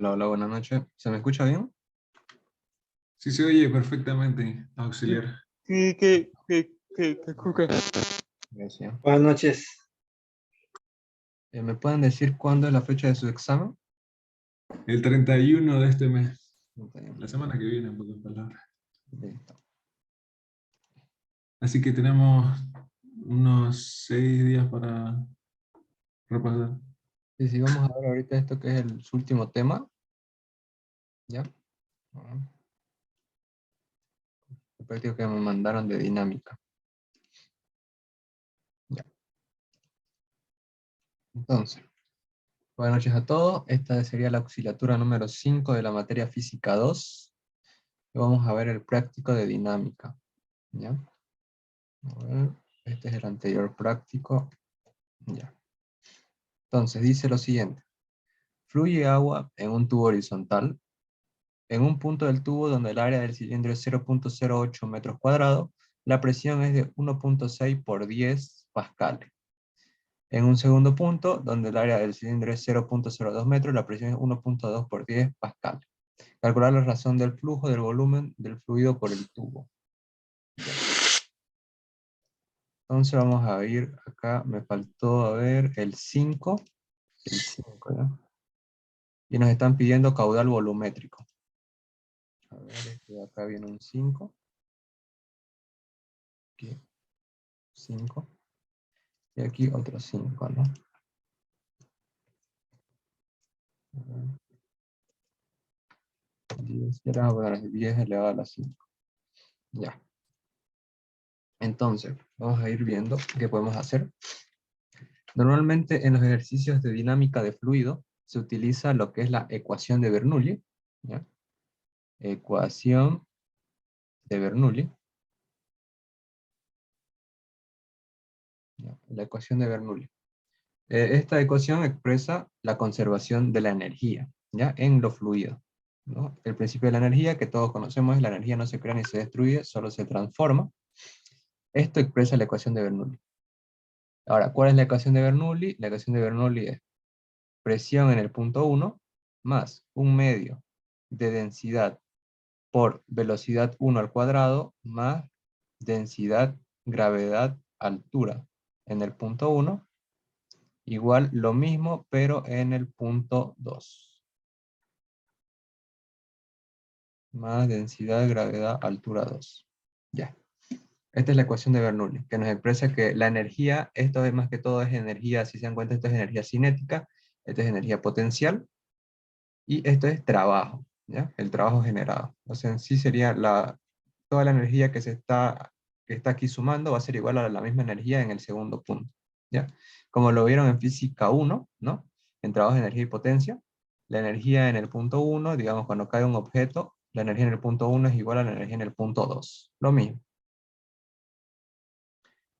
Hola, hola, buenas noches. ¿Se me escucha bien? Sí se oye perfectamente, Sí. auxiliar. ¿Qué cuca? Gracias. Buenas noches. ¿Me pueden decir cuándo es la fecha de su examen? El 31 de este mes, No tengo. la semana que viene, en pocas palabras. Listo. Así que tenemos unos 6 días para repasar. Y si vamos a ver ahorita esto que es su último tema, ¿ya? El práctico que me mandaron de dinámica. Ya. Entonces, buenas noches a todos. Esta sería la auxiliatura número 5 de la materia física 2. Y vamos a ver el práctico de dinámica. ¿Ya? A ver, este es el anterior práctico. Ya. Entonces, dice lo siguiente. Fluye agua en un tubo horizontal. En un punto del tubo donde el área del cilindro es 0.08 metros cuadrados, la presión es de 1.6 por 10 pascales. En un segundo punto, donde el área del cilindro es 0.02 metros, la presión es 1.2 por 10 pascales. Calcular la razón del flujo del volumen del fluido por el tubo. Entonces vamos a ir acá, me faltó a ver el 5. El 5, ¿ya? Y nos están pidiendo caudal volumétrico. A ver, acá viene un 5. Aquí, 5. Y aquí otro 5, ¿no? A ver, 10, ya le vamos a poner 10 elevado a la 5. Ya. Entonces, vamos a ir viendo qué podemos hacer. Normalmente en los ejercicios de dinámica de fluido se utiliza lo que es la ecuación de Bernoulli, ¿ya? Ecuación de Bernoulli. ¿Ya? La ecuación de Bernoulli. Esta ecuación expresa la conservación de la energía, ¿ya? En los fluidos, ¿no? El principio de la energía que todos conocemos es la energía no se crea ni se destruye, solo se transforma. Esto expresa la ecuación de Bernoulli. Ahora, ¿cuál es la ecuación de Bernoulli? La ecuación de Bernoulli es presión en el punto 1 más un medio de densidad por velocidad 1 al cuadrado más densidad, gravedad, altura en el punto 1 igual lo mismo pero en el punto 2. Más densidad, gravedad, altura 2. Ya. Esta es la ecuación de Bernoulli, que nos expresa que la energía, esto es más que todo es energía, si se dan cuenta, esto es energía cinética, esto es energía potencial, y esto es trabajo, ¿ya? El trabajo generado. O sea, en sí sería toda la energía que está aquí sumando va a ser igual a la misma energía en el segundo punto, ¿ya? Como lo vieron en física 1, ¿no? En trabajo de energía y potencia, la energía en el punto 1, digamos, cuando cae un objeto, la energía en el punto 1 es igual a la energía en el punto 2. Lo mismo.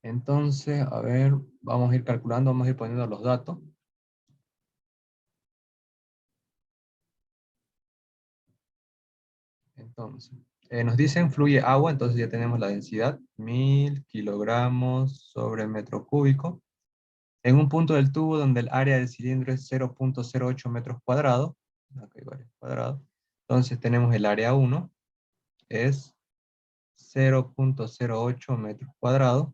Entonces, a ver, vamos a ir calculando, vamos a ir poniendo los datos. Entonces, nos dicen fluye agua, entonces ya tenemos la densidad, 1000 kilogramos sobre metro cúbico. En un punto del tubo donde el área del cilindro es 0.08 metros cuadrados, acá hay varios cuadrados, entonces tenemos el área 1, es 0.08 metros cuadrados,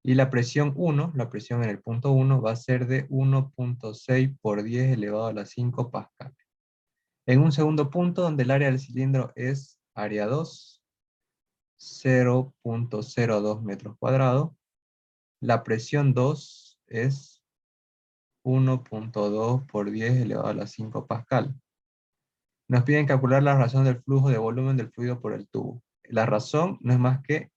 y la presión 1, la presión en el punto 1, va a ser de 1.6 por 10 elevado a la 5 pascal. En un segundo punto donde el área del cilindro es área 2, 0.02 metros cuadrados, la presión 2 es 1.2 por 10 elevado a la 5 pascal. Nos piden calcular la razón del flujo de volumen del fluido por el tubo. La razón no es más que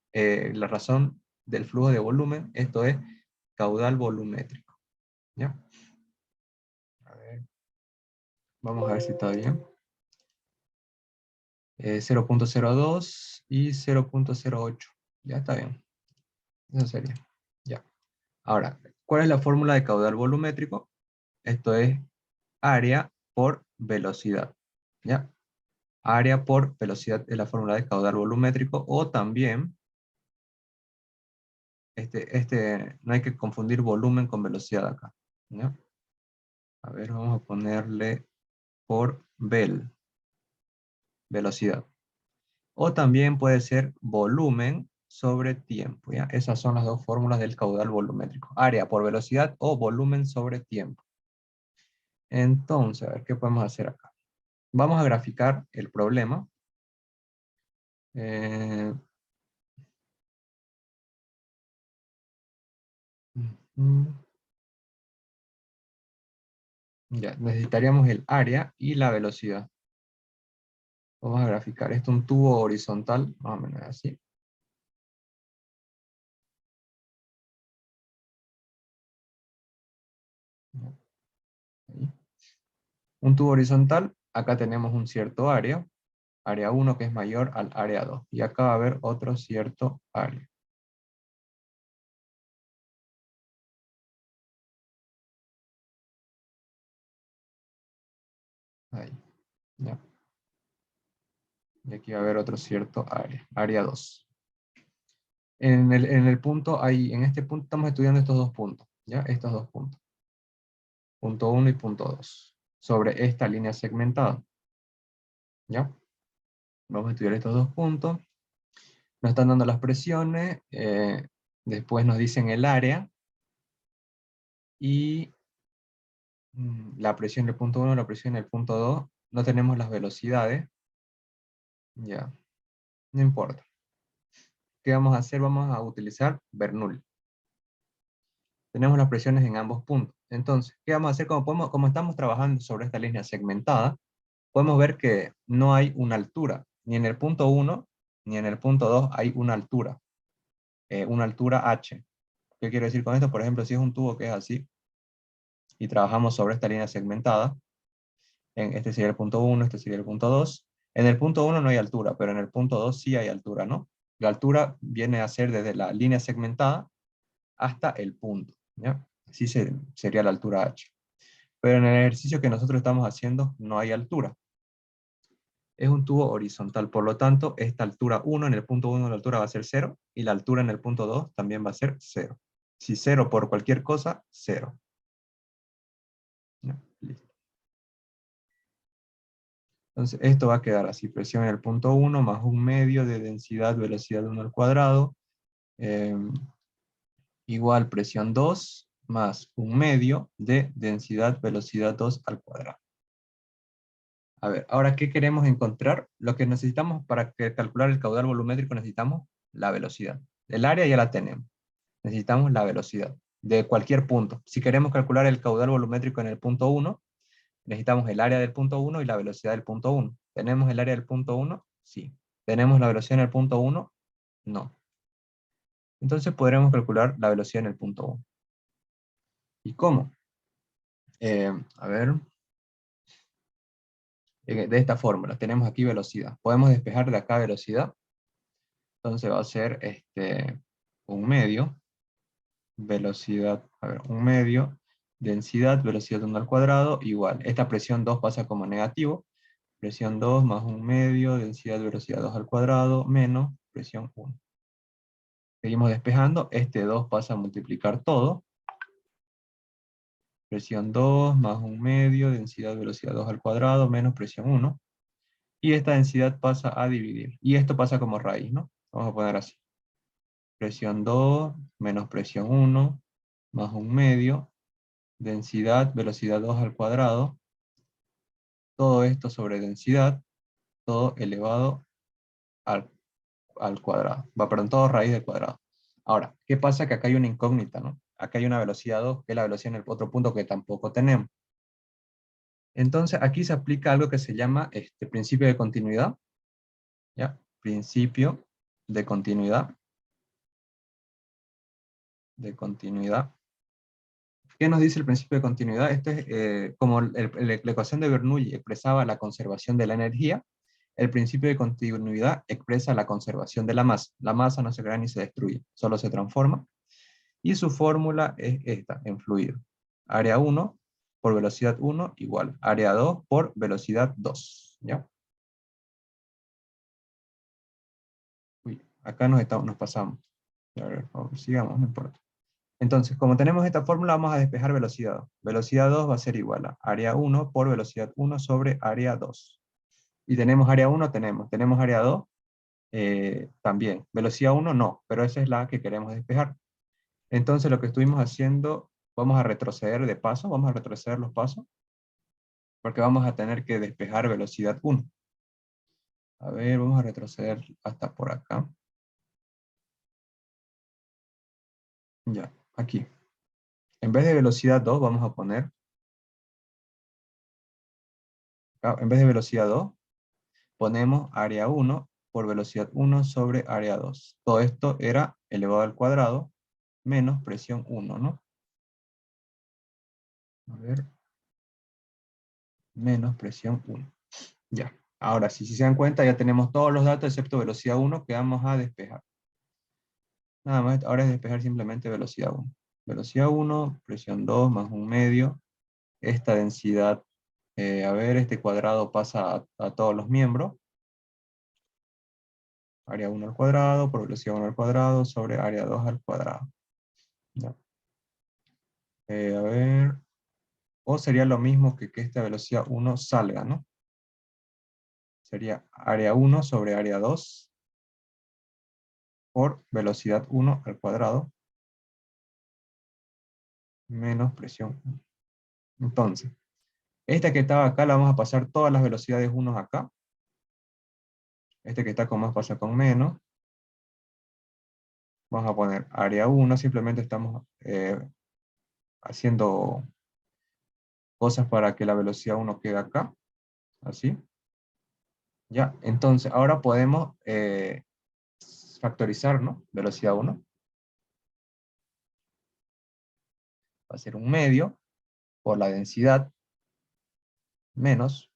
la razón del flujo de volumen, esto es caudal volumétrico. ¿Ya? A ver, vamos a ver si está bien. 0.02 y 0.08. Ya está bien. Eso sería. Ya. Ahora, ¿cuál es la fórmula de caudal volumétrico? Esto es área por velocidad. ¿Ya? Área por velocidad es la fórmula de caudal volumétrico, o también, no hay que confundir volumen con velocidad acá. ¿Ya? A ver, vamos a ponerle por velocidad. O también puede ser volumen sobre tiempo, ¿ya? Esas son las dos fórmulas del caudal volumétrico. Área por velocidad o volumen sobre tiempo. Entonces, a ver, ¿qué podemos hacer acá? Vamos a graficar el problema. Ujú. Ya, necesitaríamos el área y la velocidad. Vamos a graficar esto, un tubo horizontal, más o menos así. Ahí. Un tubo horizontal, acá tenemos un cierto área 1 que es mayor al área 2. Y acá va a haber otro cierto área. Ahí, ya. Y aquí va a haber otro cierto área 2. En el punto, en este punto estamos estudiando estos dos puntos, ¿ya? Estos dos puntos. Punto 1 y punto 2. Sobre esta línea segmentada, ¿ya? Vamos a estudiar estos dos puntos. Nos están dando las presiones, después nos dicen el área, y la presión del punto 1, la presión del punto 2, no tenemos las velocidades, ya, no importa. ¿Qué vamos a hacer? Vamos a utilizar Bernoulli. Tenemos las presiones en ambos puntos. Entonces, ¿qué vamos a hacer? Como estamos trabajando sobre esta línea segmentada, podemos ver que no hay una altura. Ni en el punto 1, ni en el punto 2 hay una altura h. ¿Qué quiero decir con esto? Por ejemplo, si es un tubo que es así, y trabajamos sobre esta línea segmentada, este sería el punto 1, este sería el punto 2. En el punto 1 no hay altura, pero en el punto 2 sí hay altura, ¿no? La altura viene a ser desde la línea segmentada hasta el punto, ¿ya? Así sería la altura h. Pero en el ejercicio que nosotros estamos haciendo no hay altura. Es un tubo horizontal, por lo tanto, esta altura 1, en el punto 1 la altura va a ser 0, y la altura en el punto 2 también va a ser 0. Si 0 por cualquier cosa, 0. ¿Ya? Listo. Entonces, esto va a quedar así, presión en el punto 1 más un medio de densidad, velocidad 1 al cuadrado, eh, igual presión 2 más un medio de densidad, velocidad 2 al cuadrado. A ver, ahora, ¿qué queremos encontrar? Lo que necesitamos para calcular el caudal volumétrico, necesitamos la velocidad. El área ya la tenemos. Necesitamos la velocidad de cualquier punto. Si queremos calcular el caudal volumétrico en el punto 1, necesitamos el área del punto 1 y la velocidad del punto 1. ¿Tenemos el área del punto 1? Sí. ¿Tenemos la velocidad en el punto 1? No. Entonces podremos calcular la velocidad en el punto 1. ¿Y cómo? A ver, de esta fórmula, tenemos aquí velocidad. Podemos despejar de acá velocidad. Entonces va a ser un medio, velocidad, a ver, un medio, densidad, velocidad 1 al cuadrado, igual. Esta presión 2 pasa como negativo. Presión 2 más un medio, densidad, velocidad 2 al cuadrado, menos presión 1. Seguimos despejando, este 2 pasa a multiplicar todo. Presión 2 más un medio, densidad, velocidad 2 al cuadrado, menos presión 1. Y esta densidad pasa a dividir. Y esto pasa como raíz, ¿no? Vamos a poner así. Presión 2 menos presión 1 más un medio, densidad, velocidad 2 al cuadrado. Todo esto sobre densidad, todo elevado al cuadrado. Perdón, todo raíz del cuadrado. Ahora, ¿qué pasa? Que acá hay una incógnita, ¿no? Acá hay una velocidad 2, que es la velocidad en el otro punto que tampoco tenemos. Entonces, aquí se aplica algo que se llama principio de continuidad. ¿Ya? Principio de continuidad. De continuidad. ¿Qué nos dice el principio de continuidad? Esto es como la ecuación de Bernoulli expresaba la conservación de la energía. El principio de continuidad expresa la conservación de la masa. La masa no se crea ni se destruye, solo se transforma. Y su fórmula es esta, en fluido. Área 1 por velocidad 1 igual área 2 por velocidad 2. ¿Ya? Uy, acá nos pasamos. A ver, sigamos, no importa. Entonces, como tenemos esta fórmula, vamos a despejar velocidad 2. Velocidad 2 va a ser igual a área 1 por velocidad 1 sobre área 2. Y tenemos área 1, tenemos área 2, también. Velocidad 1 no, pero esa es la que queremos despejar. Entonces lo que estuvimos haciendo, vamos a retroceder de paso, vamos a retroceder los pasos, porque vamos a tener que despejar velocidad 1. A ver, vamos a retroceder hasta por acá. Ya, aquí. En vez de velocidad 2 vamos a poner, en vez de velocidad 2, ponemos área 1 por velocidad 1 sobre área 2. Todo esto era elevado al cuadrado menos presión 1, ¿no? A ver, menos presión 1. Ya, ahora sí, si se dan cuenta, ya tenemos todos los datos excepto velocidad 1 que vamos a despejar. Nada más, ahora es despejar simplemente velocidad 1. Velocidad 1, presión 2 más un medio. Esta densidad, a ver, este cuadrado pasa a todos los miembros. Área 1 al cuadrado por velocidad 1 al cuadrado sobre área 2 al cuadrado. Ya. A ver, o sería lo mismo que esta velocidad 1 salga, ¿no? Sería área 1 sobre área 2 por velocidad 1 al cuadrado menos presión 1. Entonces, esta que estaba acá la vamos a pasar todas las velocidades 1 acá. Este que está con más pasa con menos. Vamos a poner área 1, simplemente estamos haciendo cosas para que la velocidad 1 quede acá. Así. Ya, entonces ahora podemos factorizar, ¿no? Velocidad 1. Va a ser un medio por la densidad menos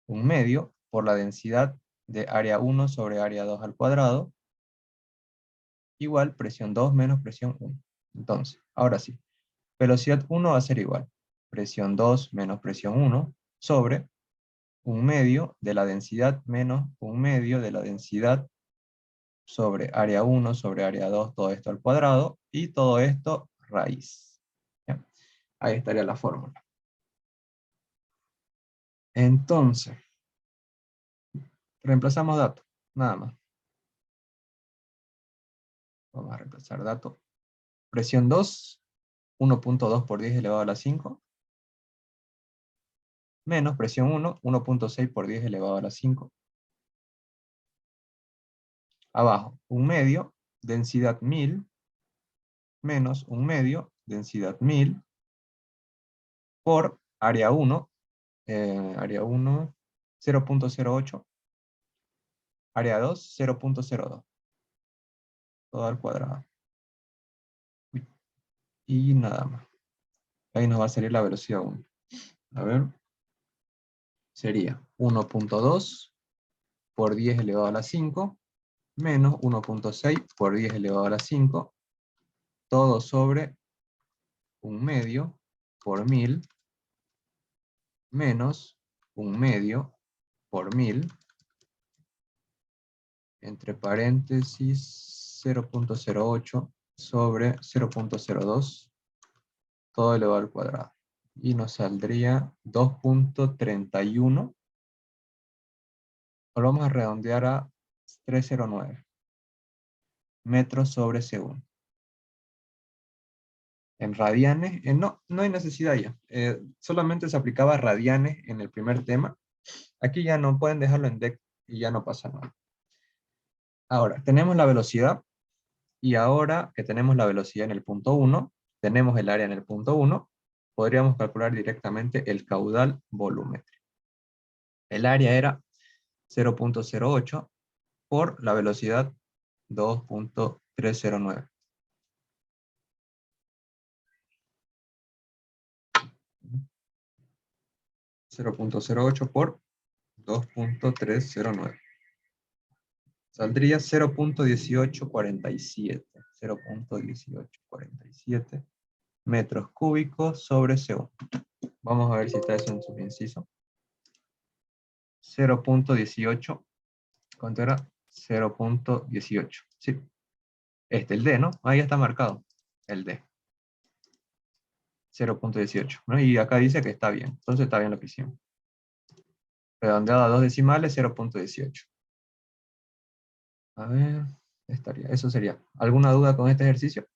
un medio por la densidad de área 1 sobre área 2 al cuadrado, igual presión 2 menos presión 1. Entonces, ahora sí, velocidad 1 va a ser igual, presión 2 menos presión 1 sobre un medio de la densidad menos un medio de la densidad sobre área 1 sobre área 2, todo esto al cuadrado, y todo esto raíz. ¿Ya? Ahí estaría la fórmula. Entonces, reemplazamos datos, nada más. Vamos a reemplazar datos. Presión 2, 1.2 por 10 elevado a la 5, menos presión 1, 1.6 por 10 elevado a la 5. Abajo, un medio, densidad 1000, menos un medio, densidad 1000, por área 1, 0.08, área 2, 0.02, todo al cuadrado. Y nada más. Ahí nos va a salir la velocidad 1. A ver, sería 1.2 por 10 elevado a la 5, menos 1.6 por 10 elevado a la 5, todo sobre un medio por 1000, menos un medio por 1000, entre paréntesis 0.08 sobre 0.02, todo elevado al cuadrado. Y nos saldría 2.31, o lo vamos a redondear a 309 metros sobre segundo. En radianes, no hay necesidad ya. Solamente se aplicaba radianes en el primer tema. Aquí ya no pueden dejarlo en dec y ya no pasa nada. Ahora, tenemos la velocidad, y ahora que tenemos la velocidad en el punto 1, tenemos el área en el punto 1, podríamos calcular directamente el caudal volumétrico. El área era 0.08 por la velocidad 2.309. 0.08 por 2.309. Saldría 0.1847. 0.1847 metros cúbicos sobre segundo. Vamos a ver si está eso en su inciso. 0.18. ¿Cuánto era? 0.18. Sí. El D, ¿no? Ahí está marcado. El D. 0.18, ¿no? Y acá dice que está bien, entonces está bien lo que hicimos. Redondeado a 2 decimales, 0.18. A ver, estaría, eso sería. ¿Alguna duda con este ejercicio?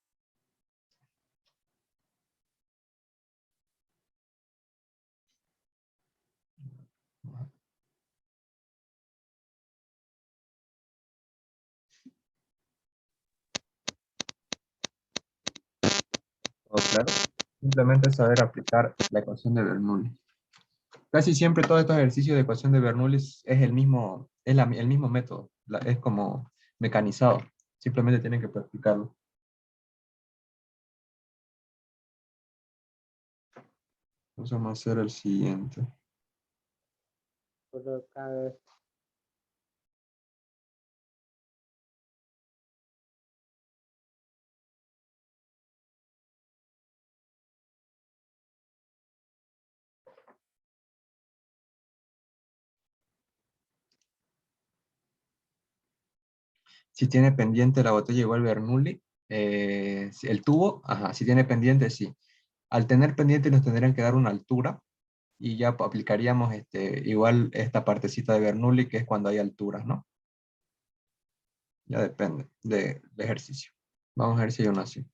¿Todo claro? Simplemente saber aplicar la ecuación de Bernoulli. Casi siempre todos estos ejercicios de ecuación de Bernoulli es el mismo, el mismo método. Es como mecanizado. Simplemente tienen que practicarlo. Entonces vamos a hacer el siguiente. Si tiene pendiente la botella igual Bernoulli, el tubo, ajá, si tiene pendiente, sí. Al tener pendiente nos tendrían que dar una altura y ya aplicaríamos igual esta partecita de Bernoulli, que es cuando hay alturas, ¿no? Ya depende del ejercicio. Vamos a ver si hay uno así.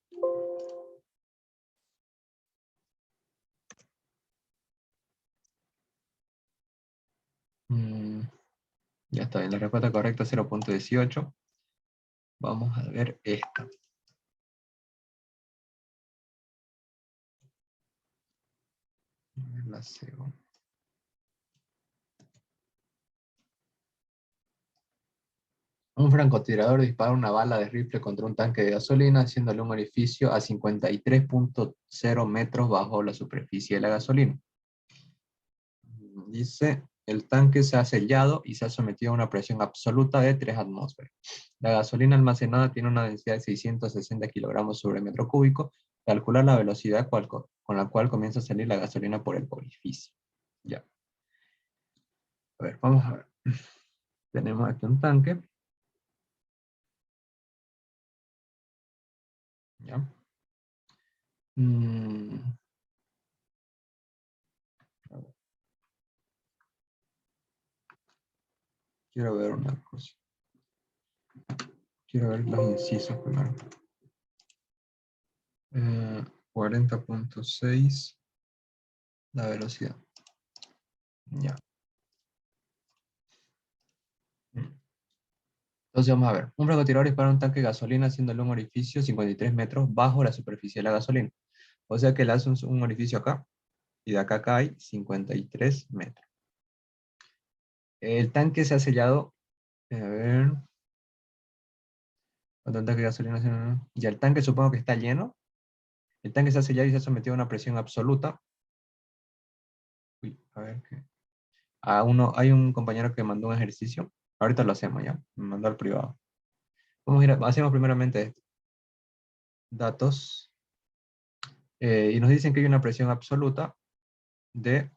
Mm, ya está bien, la respuesta correcta es 0.18. Vamos a ver esta. La segunda. Un francotirador dispara una bala de rifle contra un tanque de gasolina, haciéndole un orificio a 53.0 metros bajo la superficie de la gasolina. Dice, el tanque se ha sellado y se ha sometido a una presión absoluta de 3 atmósferas. La gasolina almacenada tiene una densidad de 660 kilogramos sobre metro cúbico. Calcular la velocidad con la cual comienza a salir la gasolina por el orificio. Ya. A ver, vamos a ver. Tenemos aquí un tanque. Ya. Mm, a ver, quiero ver una cosa. Quiero ver los incisos primero. 40.6, la velocidad. Ya. Entonces vamos a ver. Un francotirador dispara un tanque de gasolina haciéndole un orificio 53 metros bajo la superficie de la gasolina. O sea que le hace un orificio acá y de acá a acá hay 53 metros. El tanque se ha sellado. A ver. ¿Cuánto tanque de gasolina? Ya el tanque supongo que está lleno. El tanque se ha sellado y se ha sometido a una presión absoluta. Uy, a ver qué. Hay un compañero que mandó un ejercicio. Ahorita lo hacemos ya. Me mandó al privado. Vamos a ir hacemos primeramente esto. Datos. Y nos dicen que hay una presión absoluta de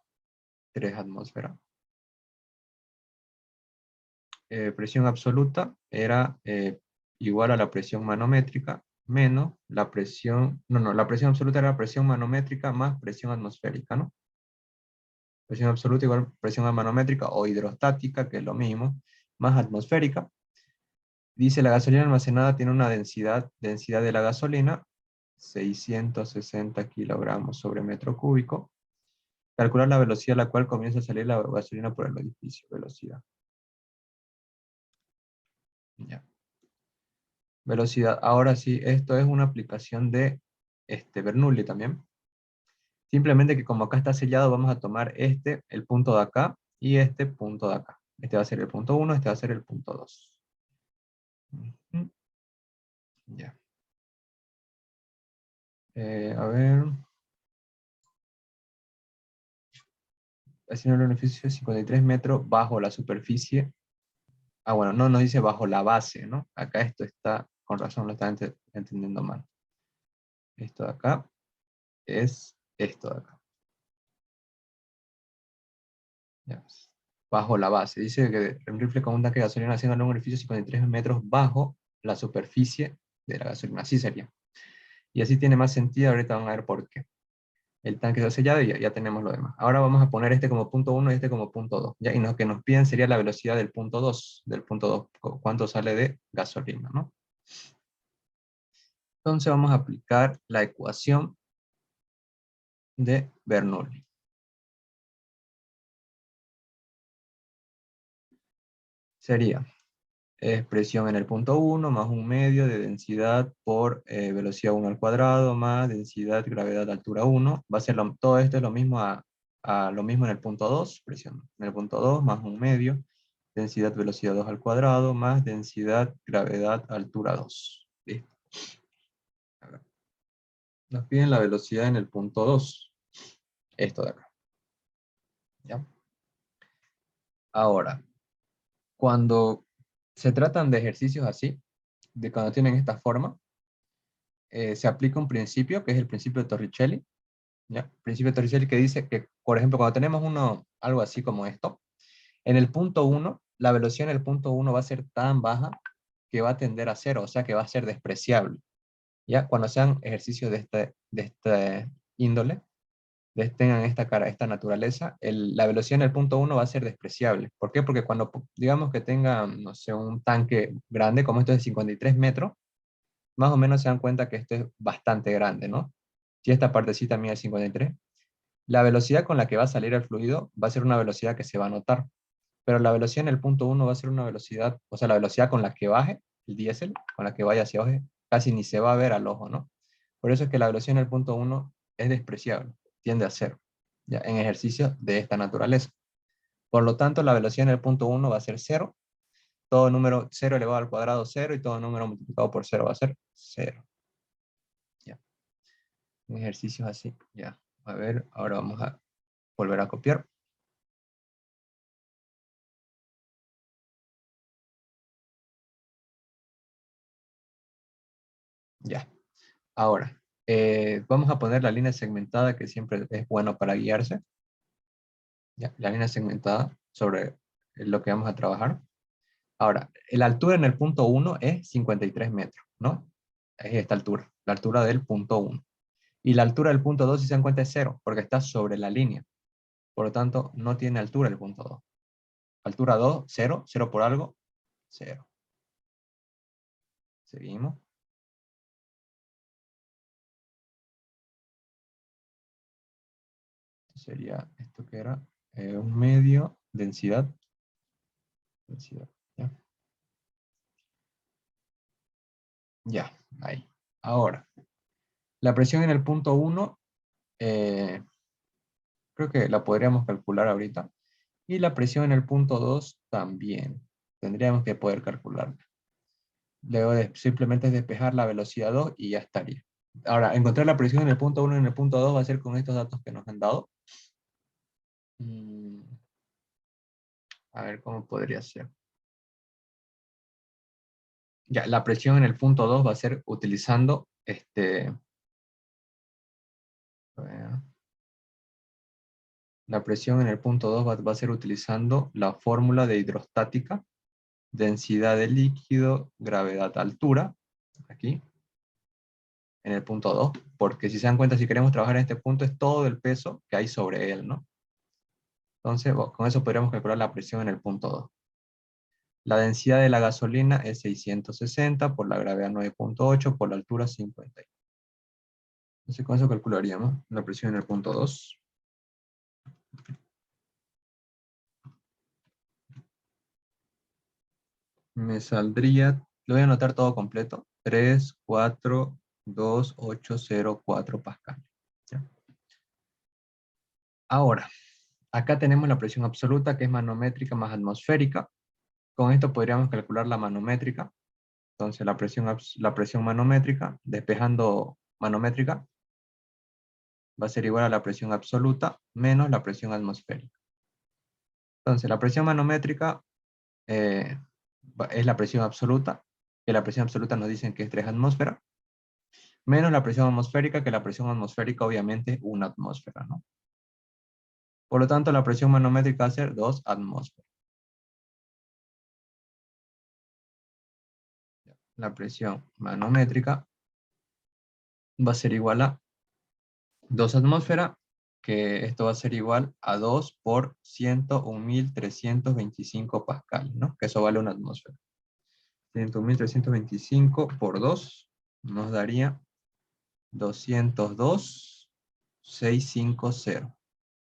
3 atmósferas. Presión absoluta era igual a la presión manométrica menos la presión, la presión absoluta era la presión manométrica más presión atmosférica, ¿no? Presión absoluta igual presión manométrica o hidrostática, que es lo mismo, más atmosférica. Dice la gasolina almacenada tiene una densidad de la gasolina, 660 kilogramos sobre metro cúbico. Calcular la velocidad a la cual comienza a salir la gasolina por el orificio, velocidad. Ya. Velocidad. Ahora sí, esto es una aplicación de Bernoulli también. Simplemente que como acá está sellado, vamos a tomar el punto de acá, y este punto de acá. Este va a ser el punto 1, este va a ser el punto 2. Ya. A ver. Haciendo el orificio de 53 metros bajo la superficie. Ah, bueno, no nos dice bajo la base, ¿no? Acá esto está, con razón lo está entendiendo mal. Esto de acá es esto de acá. Ya. Bajo la base. Dice que el rifle con un tanque de gasolina haciendo un orificio de 53 metros bajo la superficie de la gasolina. Así sería. Y así tiene más sentido, ahorita van a ver por qué. El tanque está sellado y ya tenemos lo demás. Ahora vamos a poner este como punto 1 y este como punto 2. ¿Ya? Y lo que nos piden sería la velocidad del punto 2. Del punto 2, cuánto sale de gasolina, ¿no? Entonces vamos a aplicar la ecuación de Bernoulli. Sería presión en el punto 1 más un medio de densidad por velocidad 1 al cuadrado más densidad, gravedad, altura 1. Va a ser todo esto es lo mismo a lo mismo en el punto 2, presión en el punto 2 más un medio, densidad, velocidad 2 al cuadrado más densidad, gravedad, altura 2. Listo. A ver. Nos piden la velocidad en el punto 2. Esto de acá. ¿Ya? Ahora, cuando se tratan de ejercicios así, de cuando tienen esta forma, se aplica un principio que es el principio de Torricelli. ¿Ya? El principio de Torricelli que dice que, por ejemplo, cuando tenemos algo así como esto, en el punto 1, la velocidad en el punto 1 va a ser tan baja que va a tender a cero, o sea que va a ser despreciable. ¿Ya? Cuando sean ejercicios de este índole, tengan esta naturaleza, la velocidad en el punto 1 va a ser despreciable. ¿Por qué? Porque cuando, digamos que tenga, no sé, un tanque grande, como esto es de 53 metros, más o menos se dan cuenta que esto es bastante grande, ¿no? Si esta partecita mide 53, la velocidad con la que va a salir el fluido va a ser una velocidad que se va a notar, pero la velocidad en el punto 1 va a ser una velocidad, o sea, la velocidad con la que baje el diésel, con la que vaya hacia abajo, casi ni se va a ver al ojo, ¿no? Por eso es que la velocidad en el punto 1 es despreciable, tiende a cero, ¿ya? En ejercicios de esta naturaleza. Por lo tanto, la velocidad en el punto 1 va a ser cero, todo número 0 elevado al cuadrado 0 y todo número multiplicado por 0 va a ser 0. ¿Ya? En ejercicios así, ya. A ver, ahora vamos a volver a copiar. Ya. Ahora, vamos a poner la línea segmentada que siempre es bueno para guiarse. Ya, la línea segmentada sobre lo que vamos a trabajar. Ahora, la altura en el punto 1 es 53 metros, ¿no? Es esta altura, la altura del punto 1. Y la altura del punto 2, si se dan cuenta, es 0, porque está sobre la línea. Por lo tanto, no tiene altura el punto 2. Altura 2, 0, 0 por algo, 0. Seguimos. Sería esto que era un medio, densidad, ¿ya? Ya, ahí. Ahora, la presión en el punto 1, creo que la podríamos calcular ahorita. Y la presión en el punto 2 también. Tendríamos que poder calcularla. Luego simplemente despejar la velocidad 2 y ya estaría. Ahora, encontrar la presión en el punto 1 y en el punto 2 va a ser con estos datos que nos han dado. Mm, A ver cómo podría ser. Ya, la presión en el punto 2 va a ser utilizando a ver, la presión en el punto 2 va a ser utilizando la fórmula de hidrostática, densidad de líquido, gravedad, altura, aquí, en el punto 2, porque si se dan cuenta, si queremos trabajar en este punto, es todo el peso que hay sobre él, ¿no? Entonces, con eso podríamos calcular la presión en el punto 2. La densidad de la gasolina es 660 por la gravedad 9.8 por la altura 50. Entonces, con eso calcularíamos la presión en el punto 2. Me saldría, lo voy a anotar todo completo, 3,4,2,8,0,4 pascal. ¿Ya? Ahora, acá tenemos la presión absoluta, que es manométrica más atmosférica. Con esto podríamos calcular la manométrica. Entonces, la presión manométrica, despejando manométrica, va a ser igual a la presión absoluta menos la presión atmosférica. Entonces, la presión manométrica es la presión absoluta, que la presión absoluta nos dicen que es 3 atmósferas, menos la presión atmosférica, que la presión atmosférica obviamente es 1 atmósfera, ¿no? Por lo tanto, la presión manométrica va a ser 2 atmósferas. La presión manométrica va a ser igual a 2 atmósferas, que esto va a ser igual a 2 por 101.325 pascal, ¿no? Que eso vale una atmósfera. 101.325 por 2 nos daría 202.650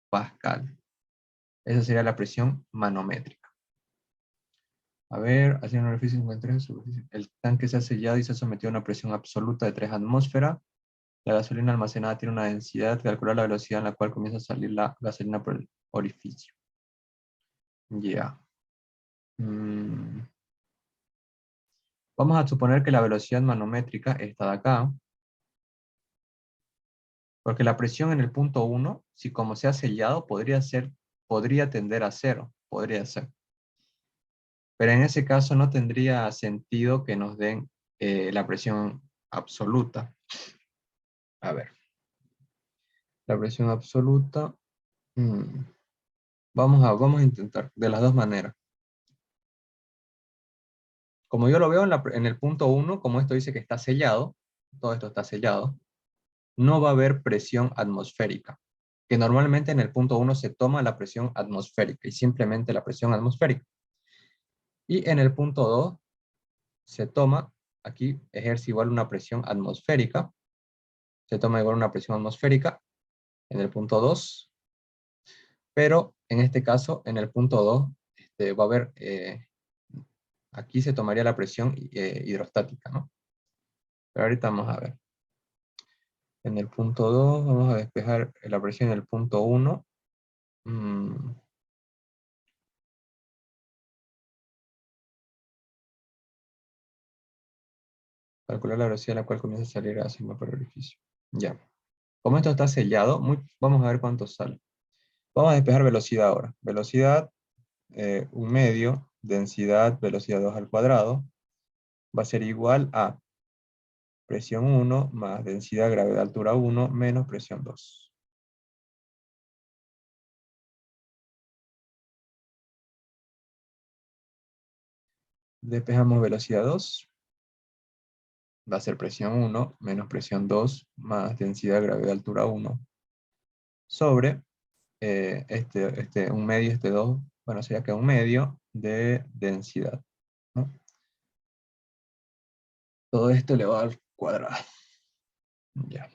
pascal. Esa sería la presión manométrica. A ver, haciendo un orificio 53, el tanque se ha sellado y se ha sometido a una presión absoluta de 3 atmósferas. La gasolina almacenada tiene una densidad, calcula la velocidad en la cual comienza a salir la gasolina por el orificio. Ya. Vamos a suponer que la velocidad manométrica está de acá, porque la presión en el punto 1, si como se ha sellado, podría tender a 0, podría ser. Pero en ese caso no tendría sentido que nos den la presión absoluta. A ver, la presión absoluta, vamos a intentar de las dos maneras. Como yo lo veo en el punto 1, como esto dice que está sellado, todo esto está sellado, no va a haber presión atmosférica, que normalmente en el punto 1 se toma la presión atmosférica y simplemente la presión atmosférica. Y en el punto 2 se toma, aquí ejerce igual una presión atmosférica, se toma igual una presión atmosférica en el punto 2, pero en este caso, en el punto 2, va a haber, aquí se tomaría la presión hidrostática, ¿no? Pero ahorita vamos a ver. En el punto 2 vamos a despejar la presión en el punto 1. Calcular la velocidad a la cual comienza a salir gas por el orificio. Ya. Como esto está sellado, vamos a ver cuánto sale. Vamos a despejar velocidad ahora. Velocidad, 1 medio, densidad, velocidad 2 al cuadrado, va a ser igual a presión 1 más densidad, gravedad, altura 1 menos presión 2. Despejamos velocidad 2. Va a ser presión 1 menos presión 2 más densidad, gravedad, altura 1 sobre 1 medio, 2, bueno, sería que 1 medio de densidad, ¿no? Todo esto elevado al cuadrado. Ya.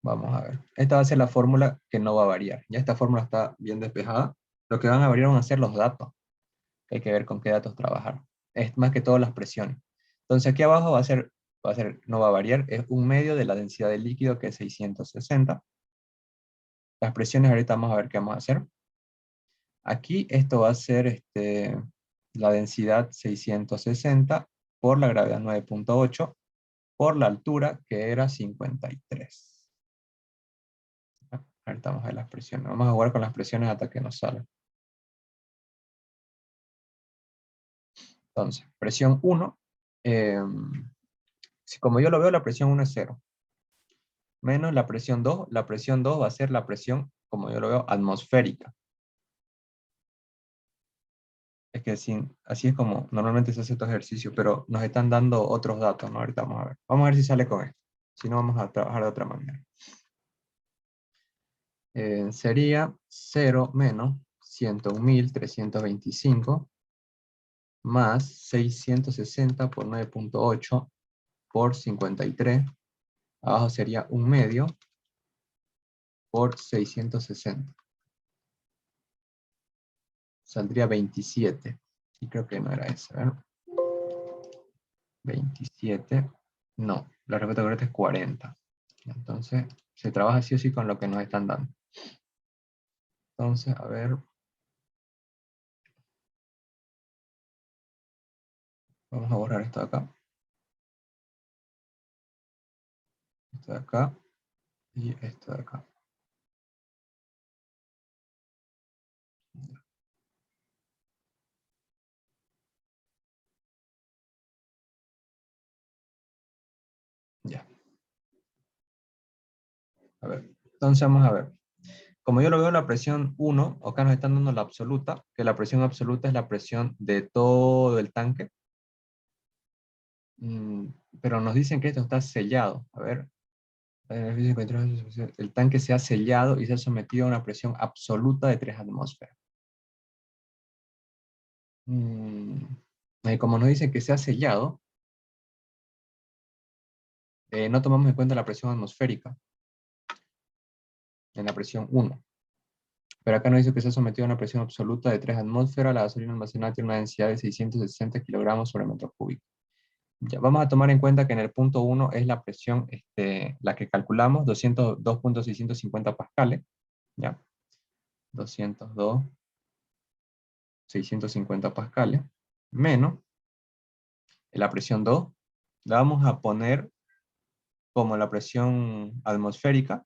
Vamos a ver. Esta va a ser la fórmula que no va a variar. Ya esta fórmula está bien despejada. Lo que van a variar van a ser los datos. Hay que ver con qué datos trabajar. Es más que todo las presiones. Entonces aquí abajo no va a variar. Es 1 medio de la densidad del líquido, que es 660. Las presiones ahorita vamos a ver qué vamos a hacer. Aquí esto va a ser la densidad 660 por la gravedad 9.8 por la altura, que era 53. Ahorita vamos a ver las presiones. Vamos a jugar con las presiones hasta que nos salga. Entonces, presión 1. Como yo lo veo, la presión 1 es 0. Menos la presión 2. La presión 2 va a ser la presión, como yo lo veo, atmosférica. Es que así es como normalmente se hace estos ejercicios, pero nos están dando otros datos, ¿no? Ahorita vamos a ver. Vamos a ver si sale con esto. Si no, vamos a trabajar de otra manera. Sería 0 menos 101.325 más 660 por 9.8 por 53. Abajo sería 1 medio por 660. Saldría 27. Y creo que no era eso, ¿verdad? 27. No, la respuesta correcta es 40. Entonces, se trabaja sí o sí con lo que nos están dando. Entonces, a ver. Vamos a borrar esto de acá. Esto de acá. Y esto de acá. Ya. A ver. Entonces, vamos a ver. Como yo lo veo, la presión 1, acá nos están dando la absoluta, que la presión absoluta es la presión de todo el tanque. Pero nos dicen que esto está sellado. A ver, El tanque se ha sellado y se ha sometido a una presión absoluta de 3 atmósferas. Y como nos dice que se ha sellado, no tomamos en cuenta la presión atmosférica, en la presión 1. Pero acá nos dice que se ha sometido a una presión absoluta de 3 atmósferas. La gasolina almacenada tiene una densidad de 660 kilogramos sobre metro cúbico. Ya, vamos a tomar en cuenta que en el punto 1 es la presión, la que calculamos, 202.650 pascales. ¿Ya? 202.650 pascales. Menos la presión 2. La vamos a poner como la presión atmosférica.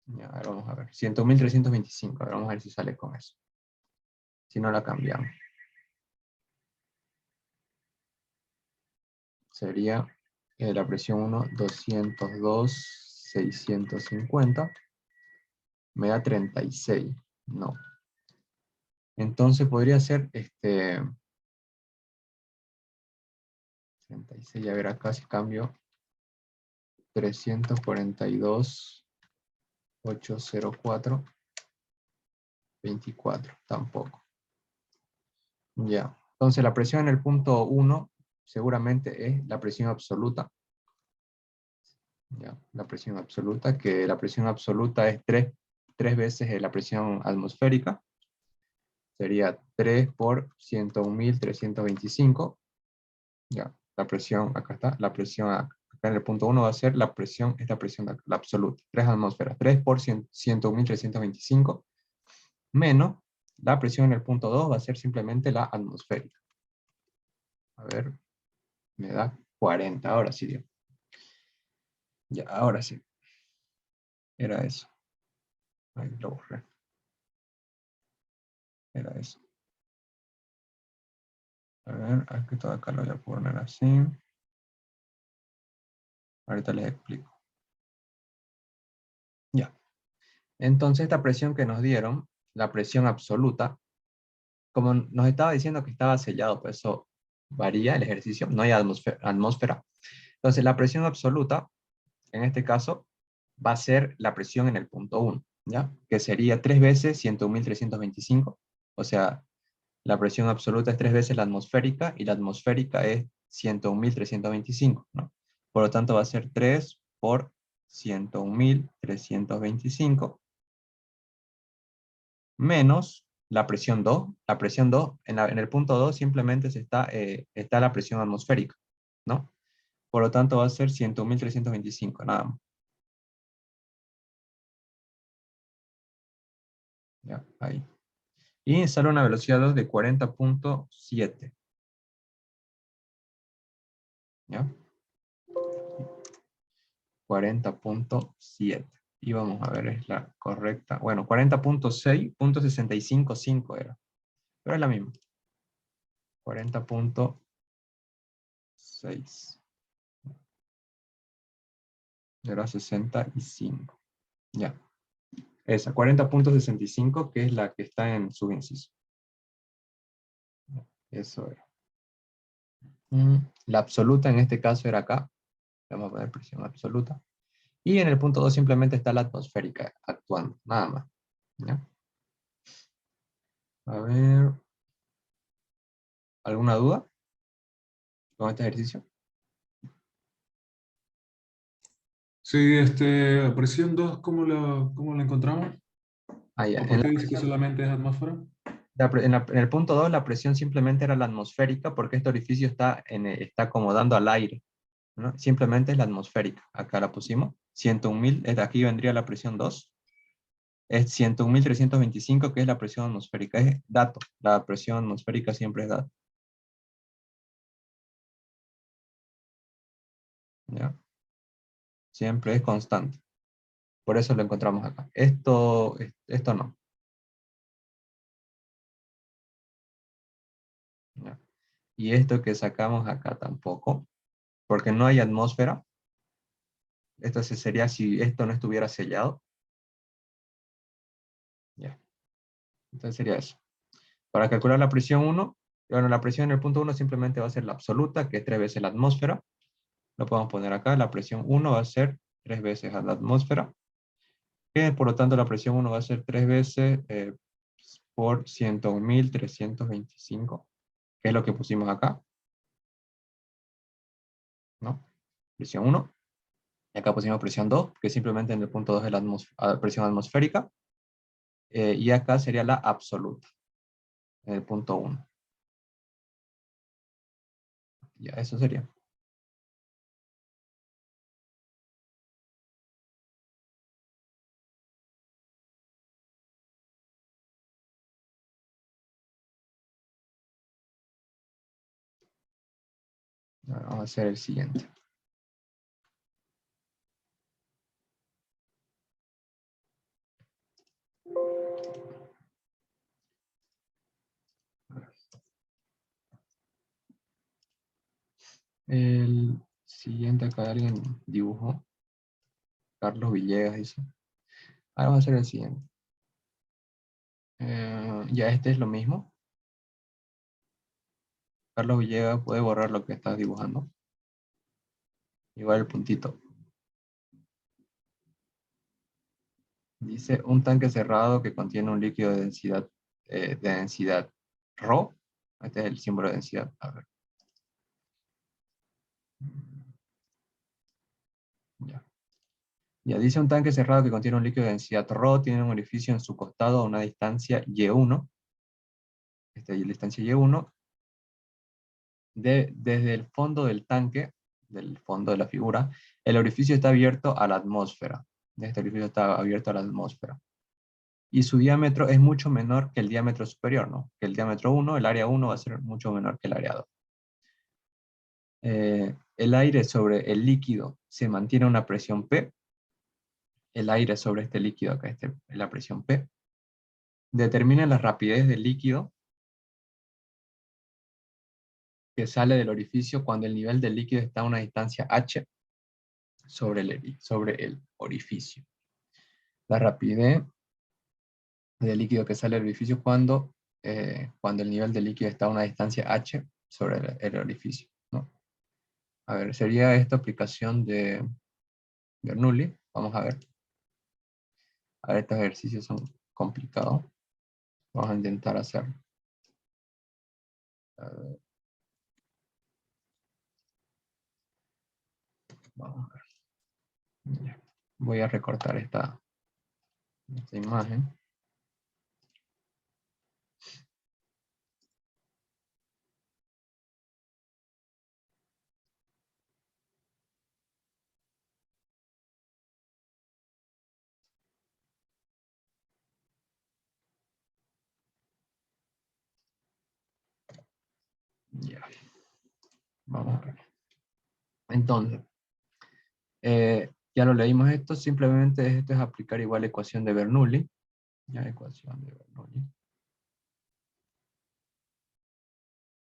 Ya, a ver, vamos a ver. 100.325. A ver, vamos a ver si sale con eso. Si no la cambiamos. Sería la presión 1, 202.650. Me da 36. No. Entonces podría ser 36. A ver, acá si cambio 342.804. 24. Tampoco. Ya. Entonces la presión en el punto 1 seguramente es la presión absoluta. Ya, la presión absoluta, que la presión absoluta es 3 veces la presión atmosférica. Sería 3 por 101.325. Ya, la presión, acá está, la presión acá en el punto 1 va a ser la presión, es la presión la absoluta, 3 atmósferas, 3 por 101.325, menos la presión en el punto 2 va a ser simplemente la atmosférica. A ver, me da 40, ahora sí. Ya, ahora sí. Era eso. Ahí lo borré. Era eso. A ver, aquí todo acá lo voy a poner así. Ahorita les explico. Ya. Entonces esta presión que nos dieron, la presión absoluta, como nos estaba diciendo que estaba sellado, pues eso varía el ejercicio, no hay atmósfera. Entonces la presión absoluta, en este caso, va a ser la presión en el punto 1, ¿ya? Que sería 3 veces 101.325, o sea, la presión absoluta es 3 veces la atmosférica y la atmosférica es 101.325, ¿no? Por lo tanto va a ser 3 por 101.325 menos la presión 2. La presión 2, en el punto 2 simplemente está la presión atmosférica, ¿no? Por lo tanto va a ser 101.325, nada más. Ya, ahí. Y sale una velocidad de 40.7. ¿Ya? 40.7. Y vamos a ver, es la correcta. Bueno, 40.6.655 era. Pero es la misma. 40.6. Era 65. Ya. Esa, 40.65, que es la que está en subinciso. Eso era. La absoluta en este caso era acá. Vamos a poner presión absoluta. Y en el punto 2 simplemente está la atmosférica actuando, nada más. ¿Ya? A ver. ¿Alguna duda con este ejercicio? Sí, presión 2, ¿cómo la encontramos? Ah, ya. ¿O por qué dice que solamente es atmósfera? En el punto 2 la presión simplemente era la atmosférica porque este orificio está acomodando al aire, ¿no? Simplemente es la atmosférica. Acá la pusimos. 101.000, aquí vendría la presión 2. Es 101.325, que es la presión atmosférica. Es dato. La presión atmosférica siempre es dato. ¿Ya? Siempre es constante. Por eso lo encontramos acá. Esto no. ¿Ya? Y esto que sacamos acá tampoco, porque no hay atmósfera. Esto sería si esto no estuviera sellado. Ya. Entonces sería eso. Para calcular la presión 1, bueno, la presión en el punto 1 simplemente va a ser la absoluta, que es 3 veces la atmósfera. Lo podemos poner acá. La presión 1 va a ser 3 veces a la atmósfera. Que por lo tanto la presión 1 va a ser 3 veces por 101.325, que es lo que pusimos acá, ¿no? Presión 1. Y acá pusimos presión 2, que simplemente en el punto 2 es la presión atmosférica. Y acá sería la absoluta, en el punto 1. Ya, eso sería. Ahora vamos a hacer el siguiente. El siguiente acá alguien dibujó. Carlos Villegas dice. Ahora vamos a hacer el siguiente. Ya este es lo mismo. Carlos Villegas puede borrar lo que estás dibujando. Igual el puntito. Dice un tanque cerrado que contiene un líquido de densidad ρ. Este es el símbolo de densidad. A ver. Ya. Ya dice un tanque cerrado que contiene un líquido de densidad ρ, tiene un orificio en su costado a una distancia y1. Esta es la distancia y1. Desde el fondo del tanque, del fondo de la figura, el orificio está abierto a la atmósfera. Este orificio está abierto a la atmósfera. Y su diámetro es mucho menor que el diámetro superior, ¿no? Que el diámetro 1, el área 1 va a ser mucho menor que el área 2. El aire sobre el líquido se mantiene a una presión P. El aire sobre este líquido, acá es la presión P. Determina la rapidez del líquido que sale del orificio cuando el nivel del líquido está a una distancia h sobre el orificio. La rapidez del líquido que sale del orificio cuando el nivel del líquido está a una distancia h sobre el orificio, ¿no? A ver, sería esta aplicación de Bernoulli. Vamos a ver. A ver, estos ejercicios son complicados. Vamos a intentar hacerlo. Vamos a ver. Ya. Voy a recortar esta imagen. Ya. Vamos a ver. Entonces, ya lo leímos esto. Simplemente esto es aplicar igual la ecuación de Bernoulli. Ya, ecuación de Bernoulli.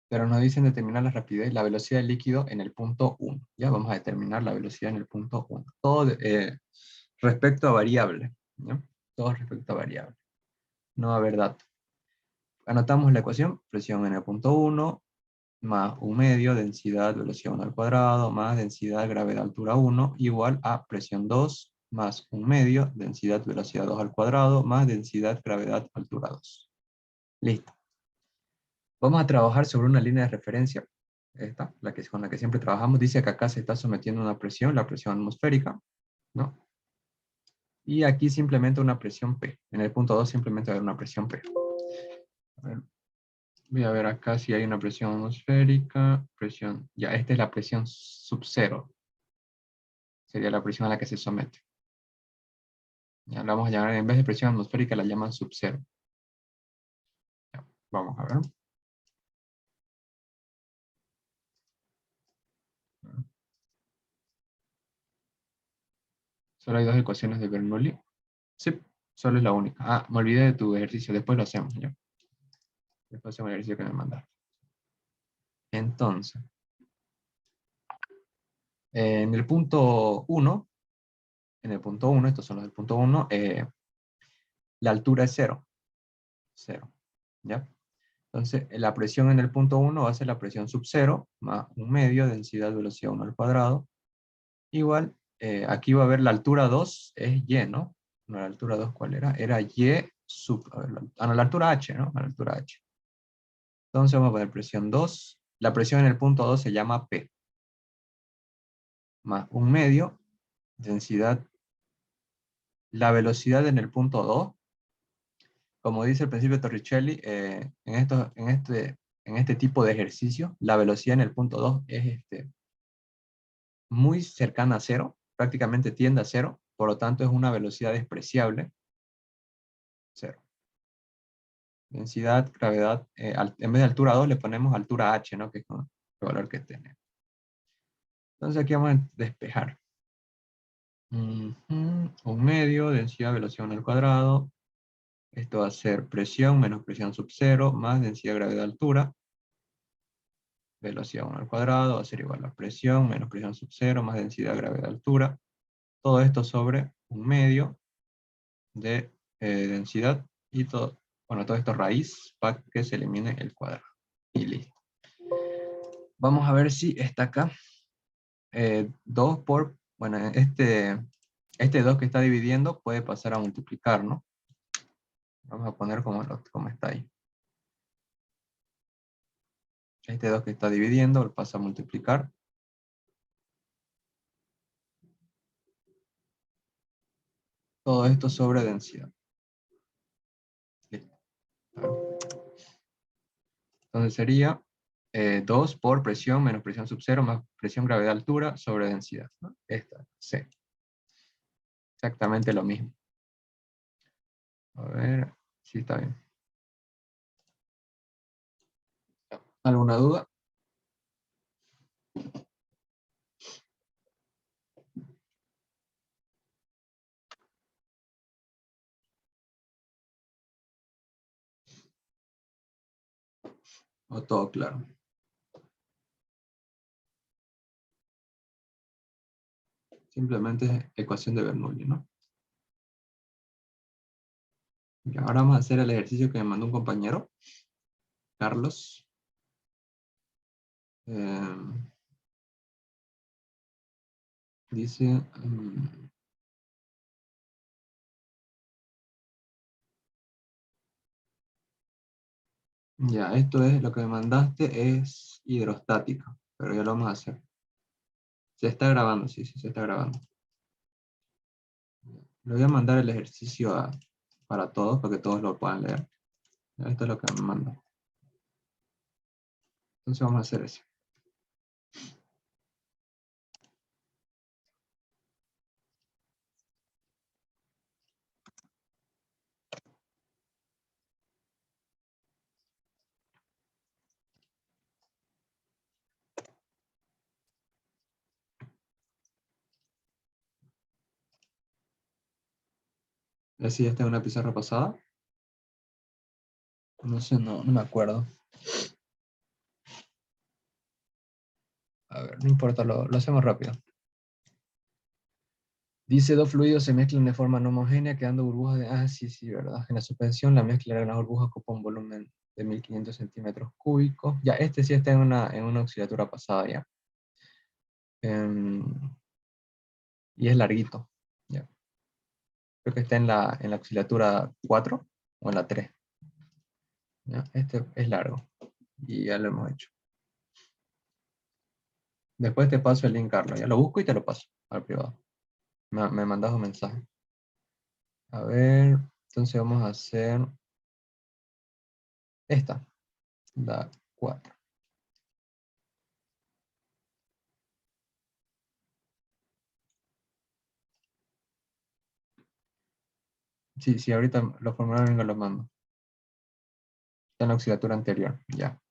Pero nos dicen determinar la rapidez, la velocidad del líquido en el punto 1. Ya vamos a determinar la velocidad en el punto 1. Todo respecto a variable. ¿Ya? Todo respecto a variable. No va a haber dato. Anotamos la ecuación, presión en el punto 1, más un medio, densidad, velocidad 1 al cuadrado, más densidad, gravedad, altura 1, igual a presión 2, más un medio, densidad, velocidad 2 al cuadrado, más densidad, gravedad, altura 2. Listo. Vamos a trabajar sobre una línea de referencia. Esta, con la que siempre trabajamos, dice que acá se está sometiendo una presión, la presión atmosférica, ¿no? Y aquí simplemente una presión P. En el punto 2 simplemente va a haber una presión P. A ver, voy a ver acá si hay una presión atmosférica, presión, ya, esta es la presión sub cero. Sería la presión a la que se somete. Ya la vamos a llamar, en vez de presión atmosférica, la llaman sub cero. Ya, vamos a ver. Solo hay dos ecuaciones de Bernoulli. Sí, solo es la única. Ah, me olvidé de tu ejercicio, después lo hacemos, ¿ya? Después hacemos el ejercicio que me mandaste. Entonces, en el punto 1, estos son los del punto 1, la altura es 0. 0, ¿ya? Entonces, la presión en el punto 1 va a ser la presión sub 0 más un medio, densidad, velocidad 1 al cuadrado, igual aquí va a haber la altura 2, es Y, ¿no? No, la altura 2, ¿cuál era? Era Y sub, a ver, no, la altura H, ¿no? La altura H. Entonces vamos a poner presión 2. La presión en el punto 2 se llama P. Más un medio, densidad. La velocidad en el punto 2, como dice el principio de Torricelli, en este tipo de ejercicio, la velocidad en el punto 2 es muy cercana a cero, prácticamente tiende a cero, por lo tanto es una velocidad despreciable, cero. Densidad, gravedad, en vez de altura 2 le ponemos altura h, ¿no? Que es con el valor que tenemos. Entonces aquí vamos a despejar. Un medio, densidad, velocidad 1 al cuadrado. Esto va a ser presión menos presión sub 0 más densidad, gravedad, altura. Velocidad 1 al cuadrado va a ser igual a presión menos presión sub 0 más densidad, gravedad, altura. Todo esto sobre un medio de densidad y todo, bueno, todo esto raíz para que se elimine el cuadrado. Y listo. Vamos a ver si está acá. 2 por, bueno, este 2 que está dividiendo puede pasar a multiplicar, ¿no? Vamos a poner como está ahí. Este 2 que está dividiendo lo pasa a multiplicar. Todo esto sobre densidad. Listo. Entonces sería 2 por presión menos presión sub 0 más presión, gravedad, altura sobre densidad, ¿no? Esta, C. Exactamente lo mismo. A ver si está bien. ¿Alguna duda? ¿O todo claro? Simplemente es ecuación de Bernoulli, ¿no? Y ahora vamos a hacer el ejercicio que me mandó un compañero, Carlos. Dice, ya, esto es lo que me mandaste, es hidrostática, pero ya lo vamos a hacer. Se está grabando, sí, se está grabando. Le voy a mandar el ejercicio para todos, para que todos lo puedan leer. Esto es lo que me manda. Entonces vamos a hacer eso. ¿Ese ya está en una pizarra pasada? No sé, no me acuerdo. A ver, no importa, lo hacemos rápido. Dice, dos fluidos se mezclan de forma no homogénea, quedando burbujas de... Ah, sí, verdad. En la suspensión, la mezcla de las burbujas ocupa un volumen de 1500 centímetros cúbicos. Ya, este sí está en una oscilatura pasada ya. Y es larguito. Ya. Creo que está en la oscilatura 4 o en la 3. ¿Ya? Este es largo. Y ya lo hemos hecho. Después te paso el link, Carlos. Ya lo busco y te lo paso al privado. Me mandas un mensaje. A ver, entonces vamos a hacer esta, la 4. Sí, ahorita los formularios los mando. Está en la oxidatura anterior, ya.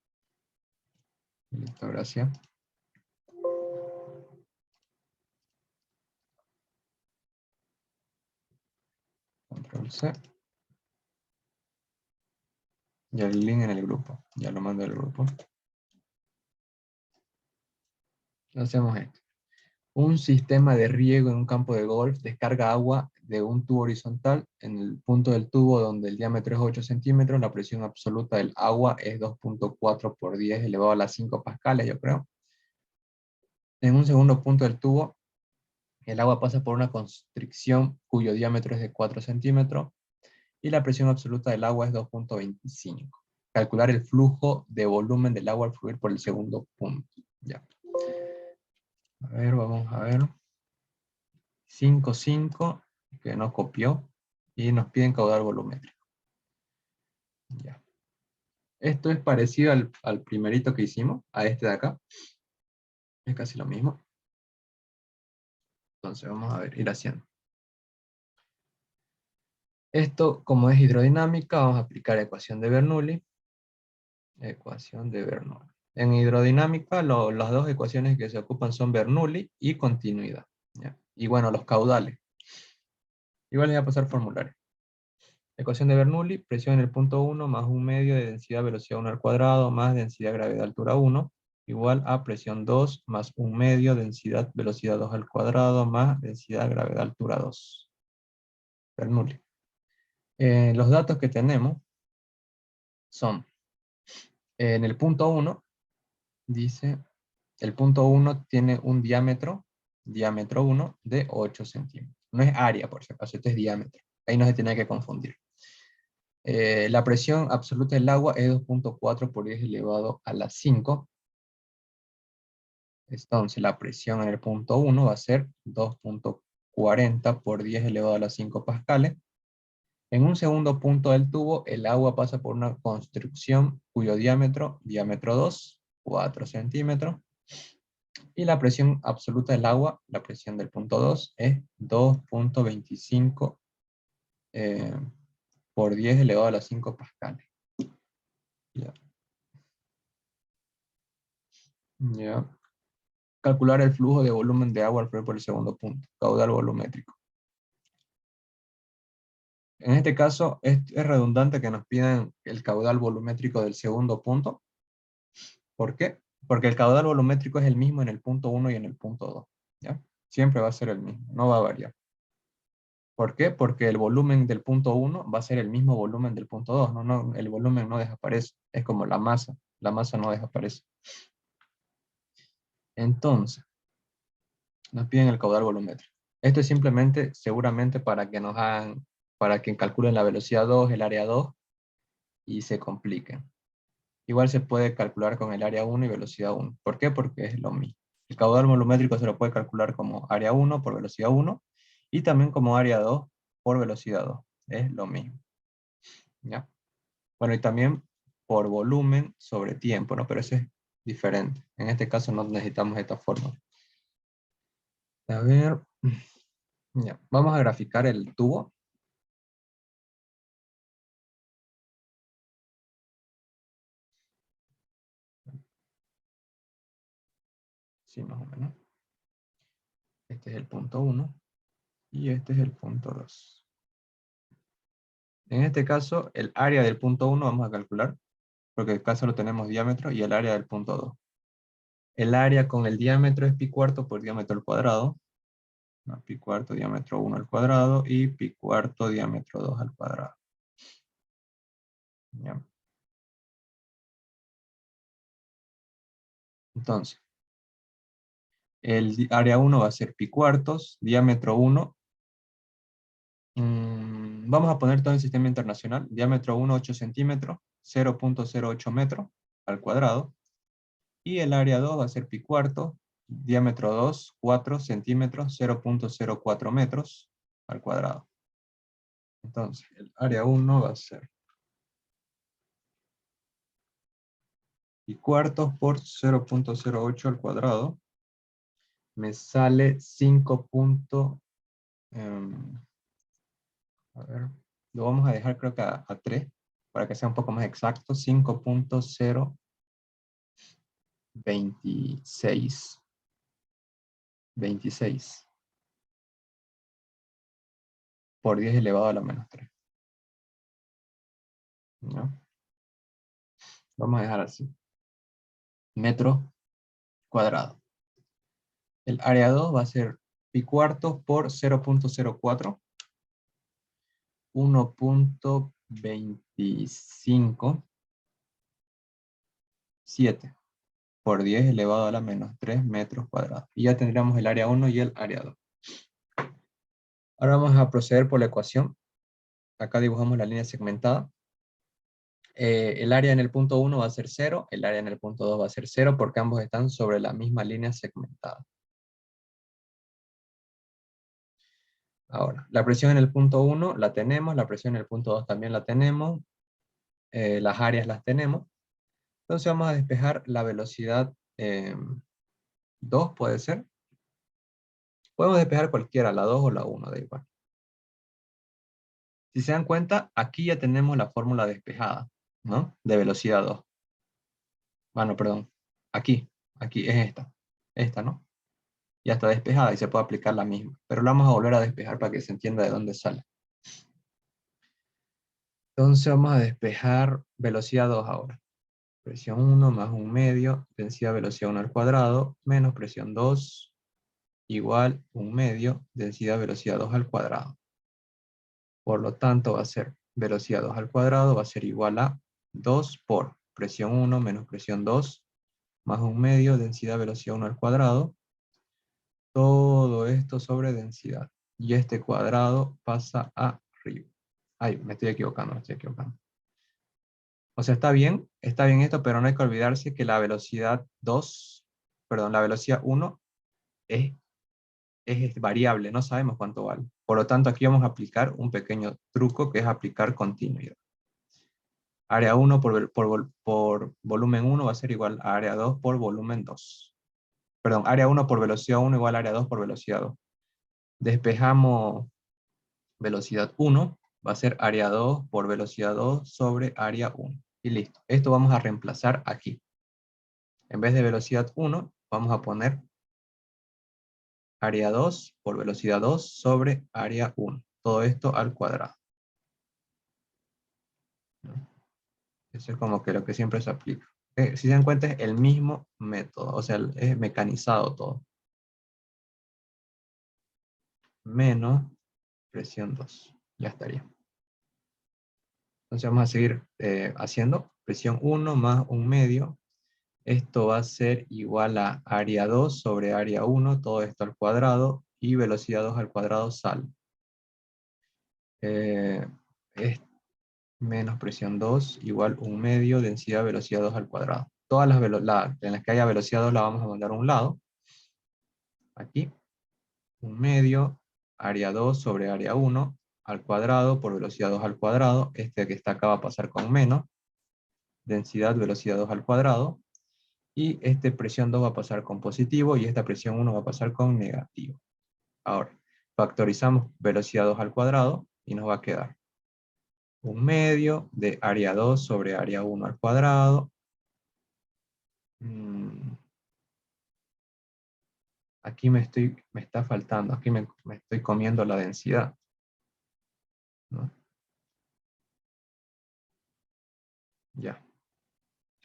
Listo, gracias. Control C. Y el link en el grupo. Ya lo mando al grupo. Hacemos esto. Un sistema de riego en un campo de golf descarga agua de un tubo horizontal en el punto del tubo donde el diámetro es 8 centímetros. La presión absoluta del agua es 2.4 por 10 elevado a las 5 pascales, yo creo. En un segundo punto del tubo El agua pasa por una constricción cuyo diámetro es de 4 centímetros y la presión absoluta del agua es 2.25. Calcular el flujo de volumen del agua al fluir por el segundo punto. Ya. A ver, vamos a ver. 5.5, que no copió, y nos piden caudal volumétrico. Ya. Esto es parecido al primerito que hicimos, a este de acá. Es casi lo mismo. Entonces vamos a ver, ir haciendo. Esto, como es hidrodinámica, vamos a aplicar ecuación de Bernoulli. Ecuación de Bernoulli. En hidrodinámica, las dos ecuaciones que se ocupan son Bernoulli y continuidad. ¿Ya? Y bueno, los caudales. Igual les voy a pasar formulario. Ecuación de Bernoulli, presión en el punto 1 más 1 medio de densidad velocidad 1 al cuadrado más densidad gravedad altura 1 igual a presión 2 más 1 medio densidad velocidad 2 al cuadrado más densidad gravedad altura 2. Bernoulli. Los datos que tenemos son, en el punto 1, dice, el punto 1 tiene un diámetro 1, de 8 centímetros. No es área, por si acaso, esto es diámetro. Ahí no se tiene que confundir. La presión absoluta del agua es 2.4 por 10 elevado a la 5. Entonces la presión en el punto 1 va a ser 2.40 por 10 elevado a la 5 pascales. En un segundo punto del tubo, el agua pasa por una construcción cuyo diámetro 2, 4 centímetros. Y la presión absoluta del agua, la presión del punto 2, es 2.25 por 10 elevado a la 5 pascales. Ya. Ya. Calcular el flujo de volumen de agua al fluir por el segundo punto, caudal volumétrico. En este caso, es redundante que nos pidan el caudal volumétrico del segundo punto. ¿Por qué? Porque el caudal volumétrico es el mismo en el punto 1 y en el punto 2. ¿Ya? Siempre va a ser el mismo, no va a variar. ¿Por qué? Porque el volumen del punto 1 va a ser el mismo volumen del punto 2. El volumen no desaparece. Es como la masa. La masa no desaparece. Entonces, nos piden el caudal volumétrico. Esto es simplemente, seguramente, para que nos hagan, para que calculen la velocidad 2, el área 2, y se compliquen. Igual se puede calcular con el área 1 y velocidad 1. ¿Por qué? Porque es lo mismo. El caudal volumétrico se lo puede calcular como área 1 por velocidad 1 y también como área 2 por velocidad 2. Es lo mismo. ¿Ya? Bueno, y también por volumen sobre tiempo, ¿no? Pero eso es diferente. En este caso no necesitamos esta fórmula. A ver. Ya. Vamos a graficar el tubo. Sí, más o menos. Este es el punto 1 y este es el punto 2. En este caso, el área del punto 1 vamos a calcular, porque acá solo tenemos diámetro, y el área del punto 2. El área con el diámetro es pi cuarto por diámetro al cuadrado. No, pi cuarto diámetro 1 al cuadrado y pi cuarto diámetro 2 al cuadrado. ¿Ya? Entonces, el área 1 va a ser pi cuartos, diámetro 1. Vamos a poner todo el sistema internacional. Diámetro 1, 8 centímetros, 0.08 metros al cuadrado. Y el área 2 va a ser pi cuarto, diámetro 2, 4 centímetros, 0.04 metros al cuadrado. Entonces, el área 1 va a ser pi cuartos por 0.08 al cuadrado. Me sale 5. A ver, lo vamos a dejar creo que a 3, para que sea un poco más exacto. 5.026. 26 por 10 elevado a la menos 3. ¿No? Vamos a dejar así. Metros cuadrados. El área 2 va a ser pi cuartos por 0.04. 1.257 por 10 elevado a la menos 3 metros cuadrados. Y ya tendríamos el área 1 y el área 2. Ahora vamos a proceder por la ecuación. Acá dibujamos la línea segmentada. El área en el punto 1 va a ser 0, el área en el punto 2 va a ser 0, porque ambos están sobre la misma línea segmentada. Ahora, la presión en el punto 1 la tenemos, la presión en el punto 2 también la tenemos, las áreas las tenemos. Entonces vamos a despejar la velocidad 2, puede ser. Podemos despejar cualquiera, la 2 o la 1, da igual. Si se dan cuenta, aquí ya tenemos la fórmula despejada, ¿no? De velocidad 2. Bueno, perdón. Aquí es esta, ¿no? Ya está despejada y se puede aplicar la misma. Pero la vamos a volver a despejar para que se entienda de dónde sale. Entonces vamos a despejar velocidad 2 ahora. Presión 1 más 1 medio, densidad velocidad 1 al cuadrado, menos presión 2, igual 1 medio, densidad velocidad 2 al cuadrado. Por lo tanto va a ser velocidad 2 al cuadrado, va a ser igual a 2 por presión 1 menos presión 2, más 1 medio, densidad velocidad 1 al cuadrado. Todo esto sobre densidad. Y este cuadrado pasa arriba. Ay, me estoy equivocando. O sea, está bien esto, pero no hay que olvidarse que la velocidad 2, perdón, la velocidad 1 es, es variable, no sabemos cuánto vale. Por lo tanto, aquí vamos a aplicar un pequeño truco que es aplicar continuidad. Área 1 por volumen 1 va a ser igual a área 2 por volumen 2. Perdón, área 1 por velocidad 1 igual a área 2 por velocidad 2. Despejamos velocidad 1, va a ser área 2 por velocidad 2 sobre área 1. Y listo. Esto vamos a reemplazar aquí. En vez de velocidad 1, vamos a poner área 2 por velocidad 2 sobre área 1. Todo esto al cuadrado. Eso es como que lo que siempre se aplica. Si se dan cuenta es el mismo método, o sea, es mecanizado todo. Menos presión 2. Ya estaría. Entonces vamos a seguir haciendo presión 1 más 1 medio. Esto va a ser igual a área 2 sobre área 1, todo esto al cuadrado, y velocidad 2 al cuadrado sale. Es menos presión 2 igual 1 medio, densidad velocidad 2 al cuadrado. Todas las en las que haya velocidad 2 la vamos a mandar a un lado. Aquí, 1 medio, área 2 sobre área 1 al cuadrado por velocidad 2 al cuadrado. Este que está acá va a pasar con menos. Densidad velocidad 2 al cuadrado. Y este presión 2 va a pasar con positivo y esta presión 1 va a pasar con negativo. Ahora, factorizamos velocidad 2 al cuadrado y nos va a quedar 1 medio de área 2 sobre área 1 al cuadrado. Aquí me está faltando, aquí me estoy comiendo la densidad, ¿no? Ya,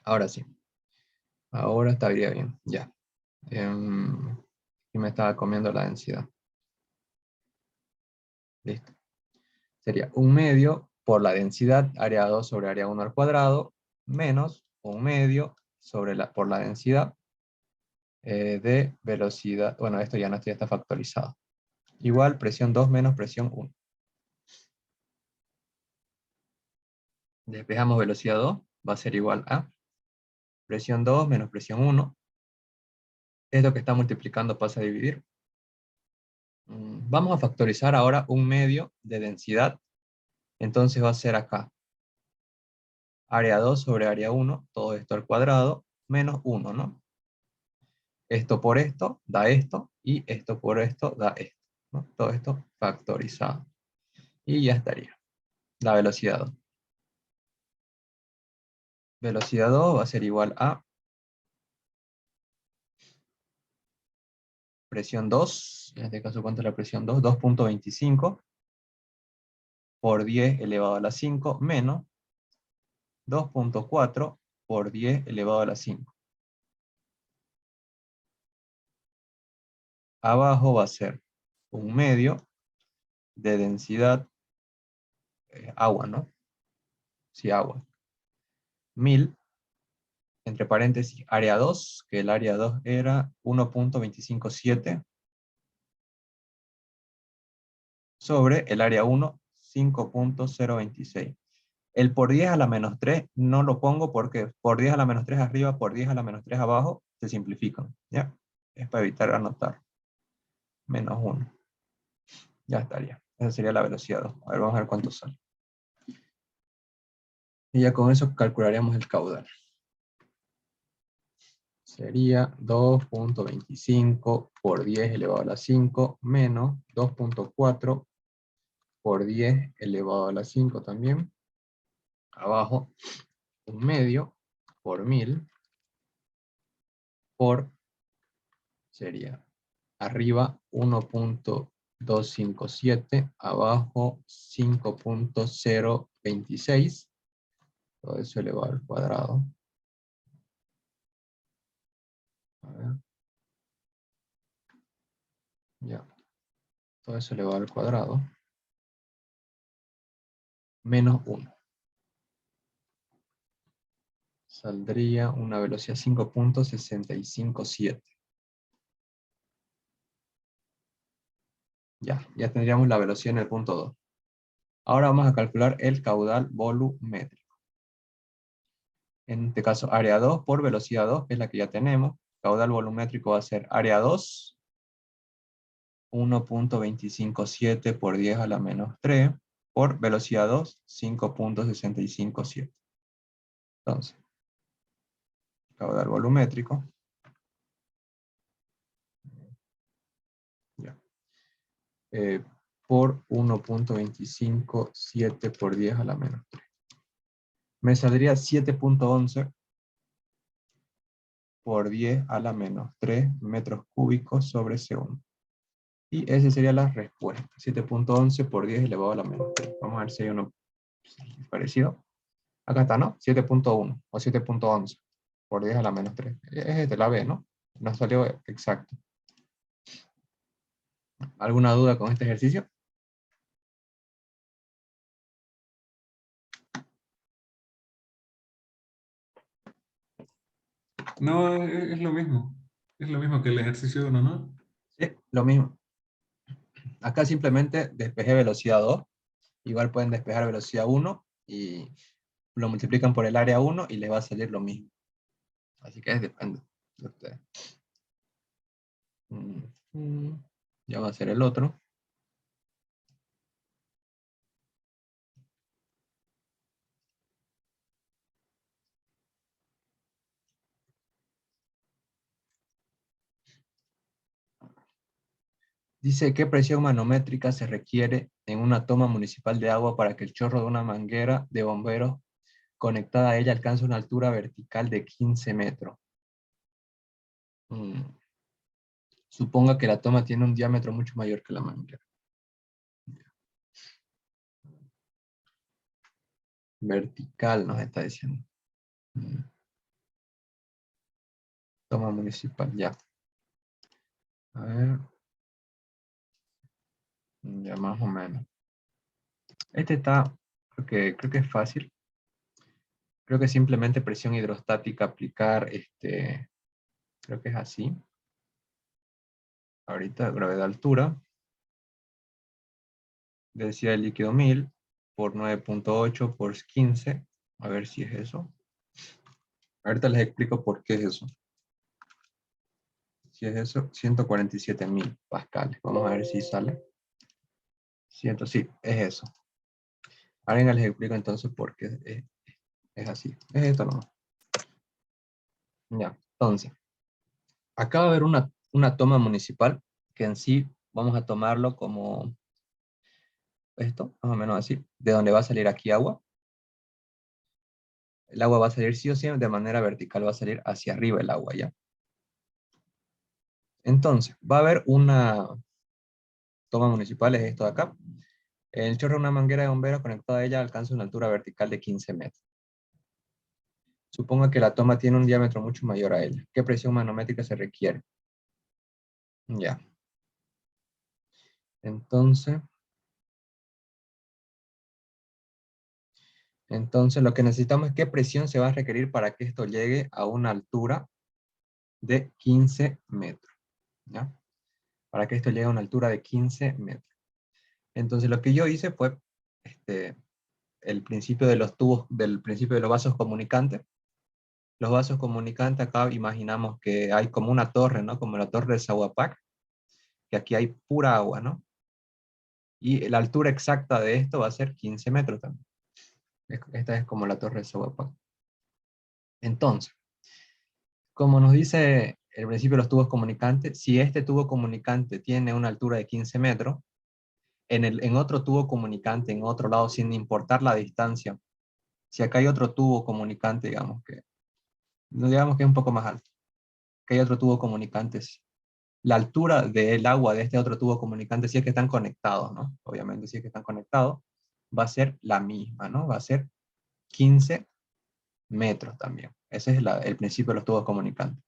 ahora sí. Ahora estaría bien, ya. Y me estaba comiendo la densidad. Listo. Sería 1 medio por la densidad, área 2 sobre área 1 al cuadrado, menos 1 medio por la densidad de velocidad. Bueno, esto ya está factorizado. Igual presión 2 menos presión 1. Despejamos velocidad 2, va a ser igual a presión 2 menos presión 1. Esto que está multiplicando pasa a dividir. Vamos a factorizar ahora 1 medio de densidad. Entonces va a ser acá. Área 2 sobre área 1, todo esto al cuadrado, menos 1, ¿no? Esto por esto da esto, y esto por esto da esto, ¿no? Todo esto factorizado. Y ya estaría. La velocidad 2. Velocidad 2 va a ser igual a presión 2. En este caso, ¿cuánto es la presión 2? 2.25 por 10 elevado a la 5 menos 2.4 por 10 elevado a la 5. Abajo va a ser 1 medio de densidad agua, ¿no? Sí, agua. 1000, entre paréntesis, área 2, que el área 2 era 1.257 sobre el área 1, 5.026. El por 10 a la menos 3 no lo pongo porque por 10 a la menos 3 arriba, por 10 a la menos 3 abajo, se simplifican. ¿Ya? Es para evitar anotar. Menos 1. Ya estaría. Esa sería la velocidad 2. A ver, vamos a ver cuánto sale. Y ya con eso calcularíamos el caudal. Sería 2.25 por 10 elevado a la 5 menos 2.4 por 10 elevado a la 5 también. Abajo, 1/2 por 1000 por, sería arriba 1.257, abajo 5.026, todo eso elevado al cuadrado. A ver. Ya, todo eso elevado al cuadrado. Menos 1. Saldría una velocidad 5.657. Ya tendríamos la velocidad en el punto 2. Ahora vamos a calcular el caudal volumétrico. En este caso, área 2 por velocidad 2, que es la que ya tenemos. Caudal volumétrico va a ser área 2, 1.257 por 10 a la menos 3, por velocidad 2, 5.657. Entonces, caudal volumétrico. Ya. Por 1.257 por 10 a la menos 3. Me saldría 7.11 por 10 a la menos 3 metros cúbicos sobre segundo. Y esa sería la respuesta. 7.11 por 10 elevado a la menos 3. Vamos a ver si hay uno parecido. Acá está, ¿no? 7.1 o 7.11 por 10 a la menos 3. Es de la B, ¿no? Nos salió exacto. ¿Alguna duda con este ejercicio? No, es lo mismo. Es lo mismo que el ejercicio 1, ¿no? Sí, lo mismo. Acá simplemente despejé velocidad 2. Igual pueden despejar velocidad 1 y lo multiplican por el área 1 y les va a salir lo mismo. Así que depende de ustedes. Ya va a ser el otro. Dice, ¿qué presión manométrica se requiere en una toma municipal de agua para que el chorro de una manguera de bomberos conectada a ella alcance una altura vertical de 15 metros? Suponga que la toma tiene un diámetro mucho mayor que la manguera. Vertical nos está diciendo. Toma municipal, ya. A ver. Ya más o menos. Este está, creo que es fácil. Creo que simplemente presión hidrostática aplicar, creo que es así. Ahorita gravedad altura. Densidad del líquido 1000 por 9.8 por 15. A ver si es eso. Ahorita les explico por qué es eso. Si es eso, 147.000 pascales. Vamos a ver si sale. Sí, es eso. Ahora les explico entonces por qué es así. Es esto nomás. Ya, entonces. Acá va a haber una toma municipal que en sí vamos a tomarlo como esto, más o menos así, de donde va a salir aquí agua. El agua va a salir sí o sí de manera vertical, va a salir hacia arriba el agua, ¿ya? Entonces, va a haber una toma municipal, es esto de acá. El chorro de una manguera de bomberos conectada a ella alcanza una altura vertical de 15 metros. Suponga que la toma tiene un diámetro mucho mayor a ella. ¿Qué presión manométrica se requiere? Ya. Entonces lo que necesitamos es qué presión se va a requerir para que esto llegue a una altura de 15 metros. ¿Ya? Para que esto llegue a una altura de 15 metros. Entonces lo que yo hice fue el principio de los tubos, del principio de los vasos comunicantes. Los vasos comunicantes acá imaginamos que hay como una torre, ¿no? Como la torre de Sahuapac, que aquí hay pura agua, ¿no? Y la altura exacta de esto va a ser 15 metros también. Esta es como la torre de Sahuapac. Entonces, como nos dice el principio de los tubos comunicantes, si este tubo comunicante tiene una altura de 15 metros, en otro tubo comunicante, en otro lado, sin importar la distancia, si acá hay otro tubo comunicante, digamos que es un poco más alto, que hay otro tubo comunicante, la altura del agua de este otro tubo comunicante, si es que están conectados, ¿no? Obviamente, si es que están conectados, va a ser la misma, ¿no? Va a ser 15 metros también. Ese es el principio de los tubos comunicantes.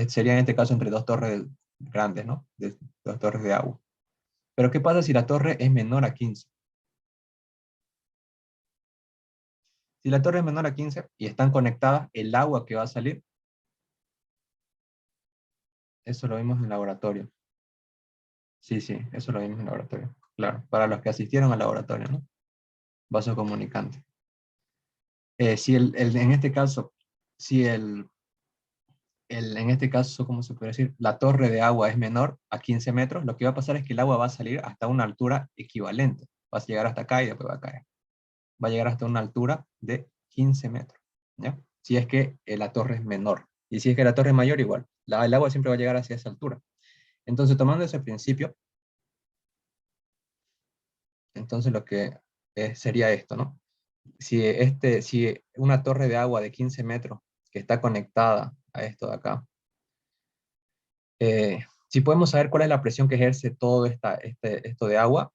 Sería en este caso entre dos torres grandes, ¿no? Dos torres de agua. Pero ¿qué pasa si la torre es menor a 15? Si la torre es menor a 15 y están conectadas, el agua que va a salir, eso lo vimos en el laboratorio. Sí, sí, eso lo vimos en el laboratorio. Claro, para los que asistieron al laboratorio, ¿no? Vaso comunicante. Si en este caso, si en este caso, ¿cómo se puede decir? La torre de agua es menor a 15 metros, lo que va a pasar es que el agua va a salir hasta una altura equivalente. Va a llegar hasta acá y después va a caer. Va a llegar hasta una altura de 15 metros, ¿ya? Si es que la torre es menor. Y si es que la torre es mayor, igual. El agua siempre va a llegar hacia esa altura. Entonces, tomando ese principio, entonces lo que sería esto, ¿no? Si una torre de agua de 15 metros que está conectada a esto de acá, si podemos saber cuál es la presión que ejerce todo esto de agua,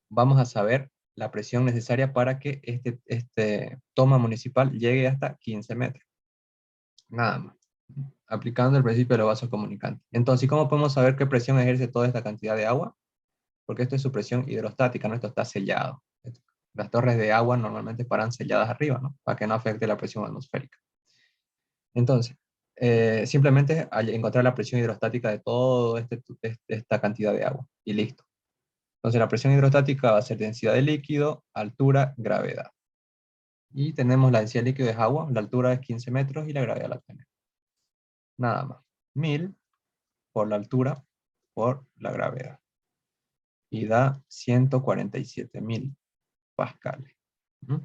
vamos a saber la presión necesaria para que este toma municipal llegue hasta 15 metros. Nada más. Aplicando el principio de los vasos comunicantes. Entonces, ¿cómo podemos saber qué presión ejerce toda esta cantidad de agua? Porque esto es su presión hidrostática, ¿no? Esto está sellado. Las torres de agua normalmente paran selladas arriba, ¿no? Para que no afecte la presión atmosférica. Entonces, simplemente al encontrar la presión hidrostática de toda esta cantidad de agua. Y listo. Entonces, la presión hidrostática va a ser densidad de líquido, altura, gravedad. Y tenemos la densidad de líquido es agua, la altura es 15 metros y la gravedad la tenemos. Nada más. 1000 por la altura por la gravedad. Y da 147.000 pascales. ¿Mm?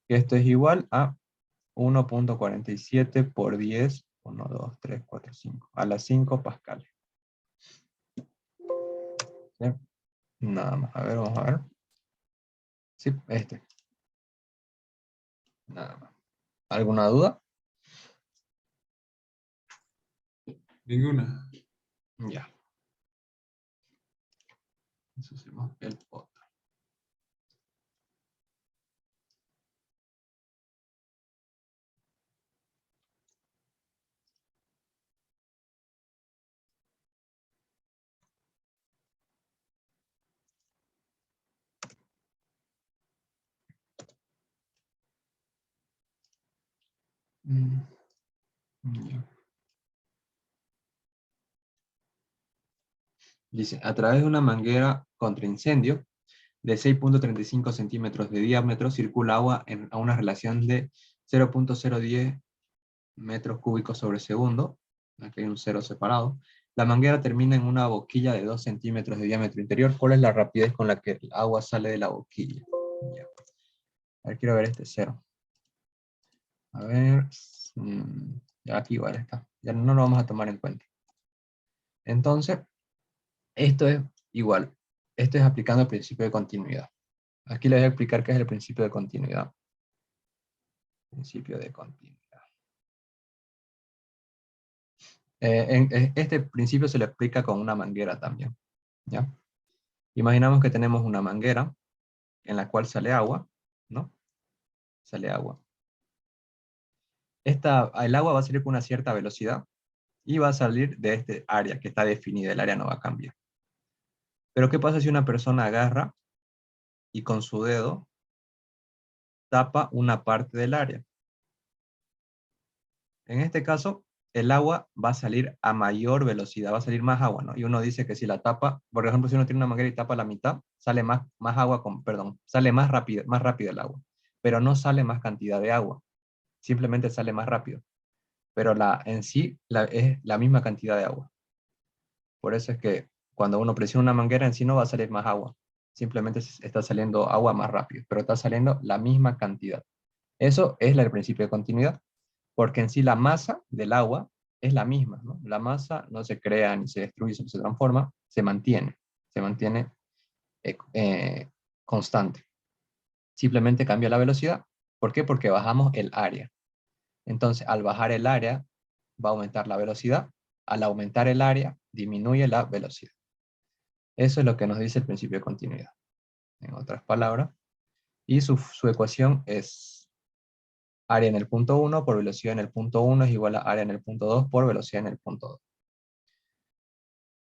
Esto es igual a 1.47 por 10, 1, 2, 3, 4, 5, a las 5 pascales. ¿Sí? Nada más, a ver, vamos a ver. Sí, nada más. ¿Alguna duda? Ninguna. Ya. Eso hacemos el otro. Ya. Dice, a través de una manguera contra incendio de 6.35 centímetros de diámetro circula agua a una relación de 0.010 metros cúbicos sobre segundo. Aquí hay un cero separado. La manguera termina en una boquilla de 2 centímetros de diámetro interior. ¿Cuál es la rapidez con la que el agua sale de la boquilla? Ya. A ver, quiero ver este cero. A ver. Ya aquí igual está. Ya no lo vamos a tomar en cuenta. Entonces, esto es igual. Esto es aplicando el principio de continuidad. Aquí les voy a explicar qué es el principio de continuidad. Principio de continuidad. Este principio se le explica con una manguera también. ¿Ya? Imaginamos que tenemos una manguera en la cual sale agua, ¿no? Sale agua. El agua va a salir con una cierta velocidad y va a salir de este área que está definida. El área no va a cambiar. Pero ¿qué pasa si una persona agarra y con su dedo tapa una parte del área? En este caso, el agua va a salir a mayor velocidad, va a salir más agua, ¿no? Y uno dice que si la tapa, por ejemplo, si uno tiene una manguera y tapa la mitad, sale más agua, perdón, sale más rápido el agua, pero no sale más cantidad de agua, simplemente sale más rápido, pero en sí es la misma cantidad de agua. Por eso es que cuando uno presiona una manguera en sí no va a salir más agua, simplemente está saliendo agua más rápido, pero está saliendo la misma cantidad. Eso es el principio de continuidad, porque en sí la masa del agua es la misma, ¿no? La masa no se crea ni se destruye, se transforma, se mantiene constante. Simplemente cambia la velocidad. ¿Por qué? Porque bajamos el área. Entonces, al bajar el área, va a aumentar la velocidad. Al aumentar el área, disminuye la velocidad. Eso es lo que nos dice el principio de continuidad. En otras palabras, y su ecuación es área en el punto 1 por velocidad en el punto 1 es igual a área en el punto 2 por velocidad en el punto 2.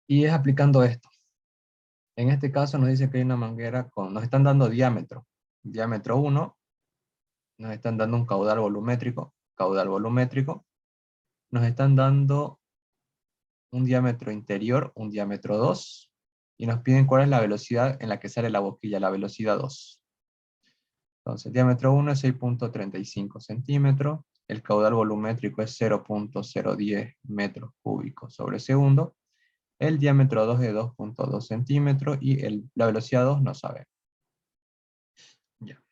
Y es aplicando esto. En este caso nos dice que hay una manguera nos están dando diámetro. Diámetro 1, nos están dando un caudal volumétrico. Caudal volumétrico. Nos están dando un diámetro interior, un diámetro 2. Y nos piden cuál es la velocidad en la que sale la boquilla, la velocidad 2. Entonces, el diámetro 1 es 6.35 centímetros. El caudal volumétrico es 0.010 metros cúbicos sobre segundo. El diámetro 2 es 2.2 centímetros y la velocidad 2 no sabe. Ya.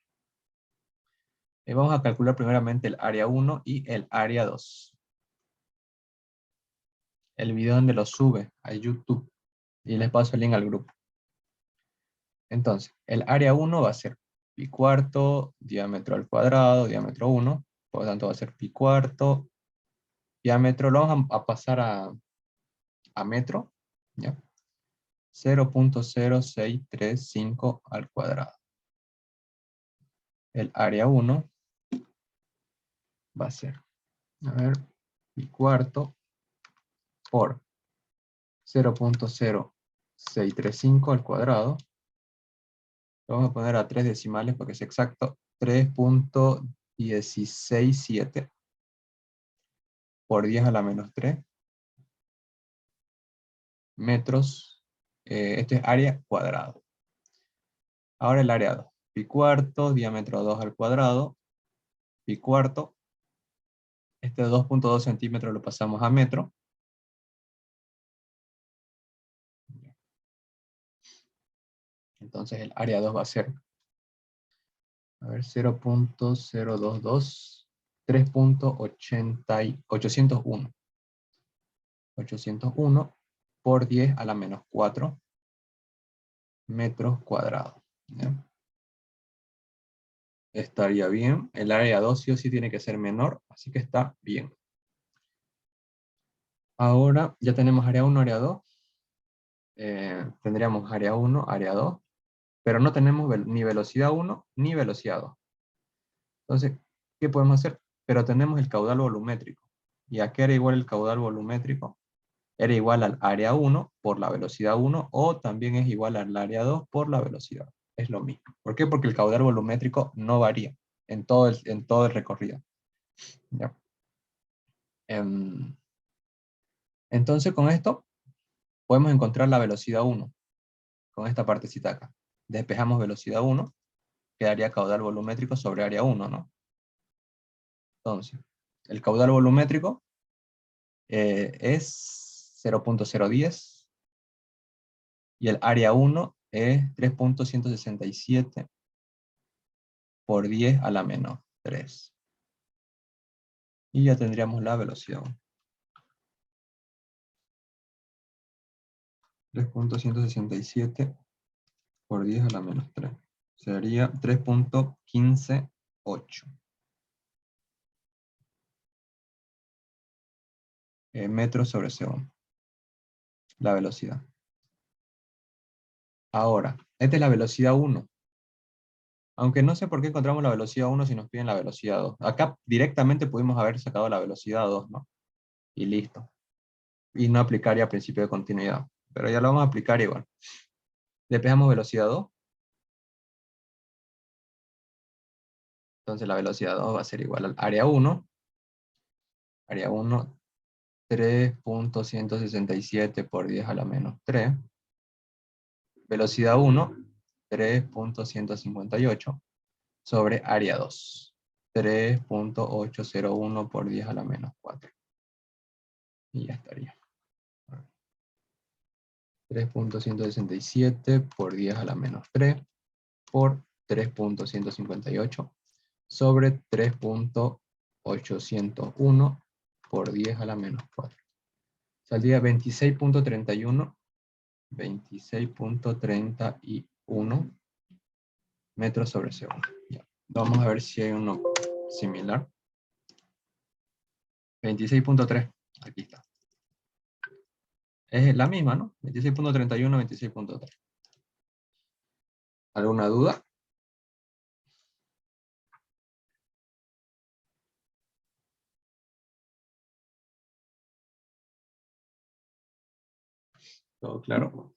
Vamos a calcular primeramente el área 1 y el área 2. El video donde lo sube a YouTube y les paso el link al grupo. Entonces, el área 1 va a ser pi cuarto, diámetro al cuadrado, diámetro 1. Por lo tanto va a ser pi cuarto, diámetro, lo vamos a pasar a metro, ¿ya? 0.0635 al cuadrado. El área 1 va a ser, a ver, pi cuarto por 0.0635 al cuadrado. Lo vamos a poner a 3 decimales porque es exacto. 3.167 por 10 a la menos 3 metros. Esto es área cuadrado. Ahora el área 2. Pi cuarto, diámetro 2 al cuadrado. Pi cuarto. Este 2.2 centímetros lo pasamos a metro. Entonces el área 2 va a ser, a ver, 0.022, 3.801. 801 por 10 a la menos 4 metros cuadrados. ¿Ya? Estaría bien. El área 2 sí o sí tiene que ser menor, así que está bien. Ahora ya tenemos área 1, área 2. Tendríamos área 1, área 2, pero no tenemos ni velocidad 1 ni velocidad 2. Entonces, ¿qué podemos hacer? Pero tenemos el caudal volumétrico. ¿Y a qué era igual el caudal volumétrico? Era igual al área 1 por la velocidad 1 o también es igual al área 2 por la velocidad. Es lo mismo. ¿Por qué? Porque el caudal volumétrico no varía en todo el recorrido. ¿Ya? Entonces con esto podemos encontrar la velocidad 1 con esta partecita acá. Despejamos velocidad 1, quedaría caudal volumétrico sobre área 1, ¿no? Entonces, el caudal volumétrico es 0.010 y el área 1 es 3.167 por 10 a la menos 3. Y ya tendríamos la velocidad. 3.167 por 10 a la menos 3. Sería 3.158 metros sobre segundo. La velocidad. Ahora, esta es la velocidad 1. Aunque no sé por qué encontramos la velocidad 1 si nos piden la velocidad 2. Acá directamente pudimos haber sacado la velocidad 2, ¿no? Y listo. Y no aplicaría principio de continuidad. Pero ya lo vamos a aplicar igual. Despejamos velocidad 2. Entonces la velocidad 2 va a ser igual al área 1. Área 1 3.167 por 10 a la menos 3. Velocidad 1, 3.158 sobre área 2. 3.801 por 10 a la menos 4. Y ya estaría. 3.167 por 10 a la menos 3 por 3.158 sobre 3.801 por 10 a la menos 4. Saldría 26.31 metros sobre segundo. Ya. Vamos a ver si hay uno similar. 26.3, aquí está. Es la misma, ¿no? 26.31, 26.3. ¿Alguna duda? ¿Todo claro?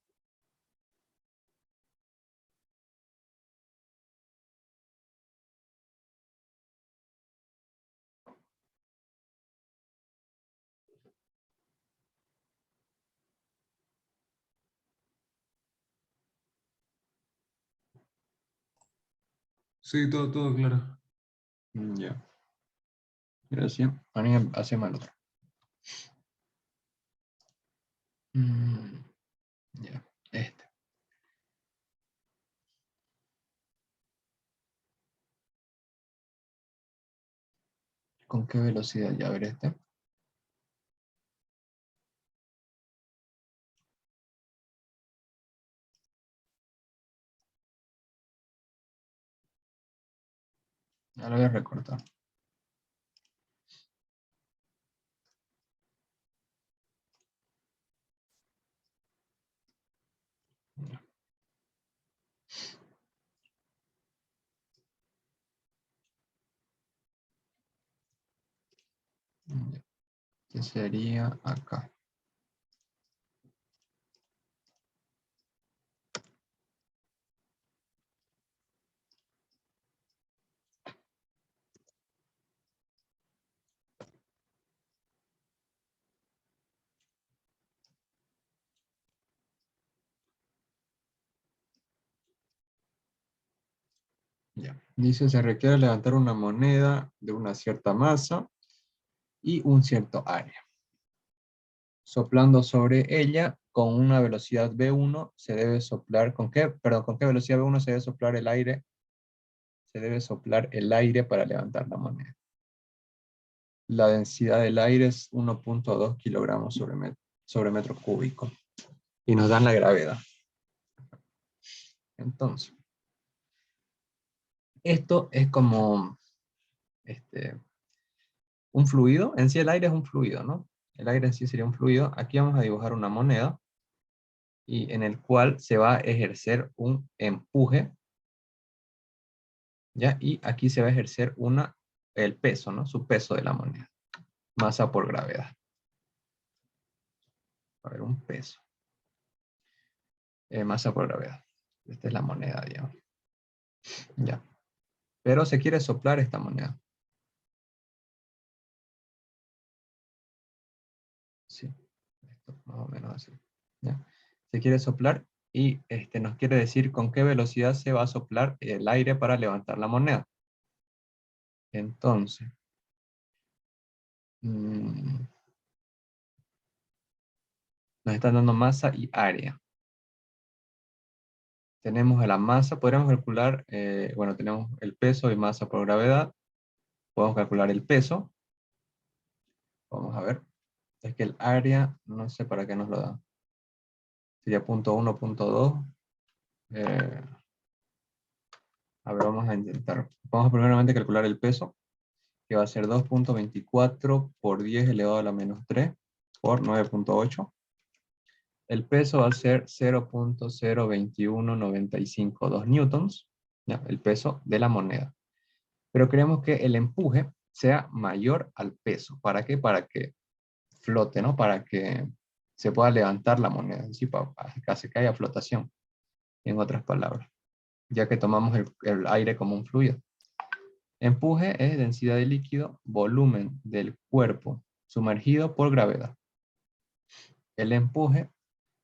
Sí, todo claro. Ya. Gracias. Alguien hace mal otro. Ya. Este. ¿Con qué velocidad? Ya ver este. Ya lo voy a recortar. Ya. Ya. ¿Qué sería acá? Ya. Dice, se requiere levantar una moneda de una cierta masa y un cierto área. Soplando sobre ella con una velocidad V1 se debe soplar, ¿con qué velocidad V1 se debe soplar el aire? Se debe soplar el aire para levantar la moneda. La densidad del aire es 1.2 kilogramos sobre metro cúbico. Y nos dan la gravedad. Entonces, esto es como un fluido. En sí el aire es un fluido, ¿no? El aire en sí sería un fluido. Aquí vamos a dibujar una moneda y en el cual se va a ejercer un empuje, ¿ya? Y aquí se va a ejercer el peso, ¿no? Su peso de la moneda. Masa por gravedad. A ver, un peso. Masa por gravedad. Esta es la moneda, digamos. Ya. Pero se quiere soplar esta moneda. Sí. Esto, más o menos así. ¿Ya? Se quiere soplar y nos quiere decir con qué velocidad se va a soplar el aire para levantar la moneda. Entonces, nos están dando masa y área. Tenemos la masa, podríamos calcular, bueno, tenemos el peso y masa por gravedad. Podemos calcular el peso. Vamos a ver. Es que el área, no sé para qué nos lo da. Sería punto 1, punto 2. A ver, vamos a intentar. Vamos a primeramente calcular el peso, que va a ser 2.24 por 10 elevado a la menos 3 por 9.8. El peso va a ser 0.02195 newtons, ¿ya? El peso de la moneda. Pero queremos que el empuje sea mayor al peso. ¿Para qué? Para que flote, ¿no? Para que se pueda levantar la moneda, ¿sí? Para que haya flotación, en otras palabras, ya que tomamos el aire como un fluido. Empuje es densidad de líquido, volumen del cuerpo sumergido por gravedad. el empuje,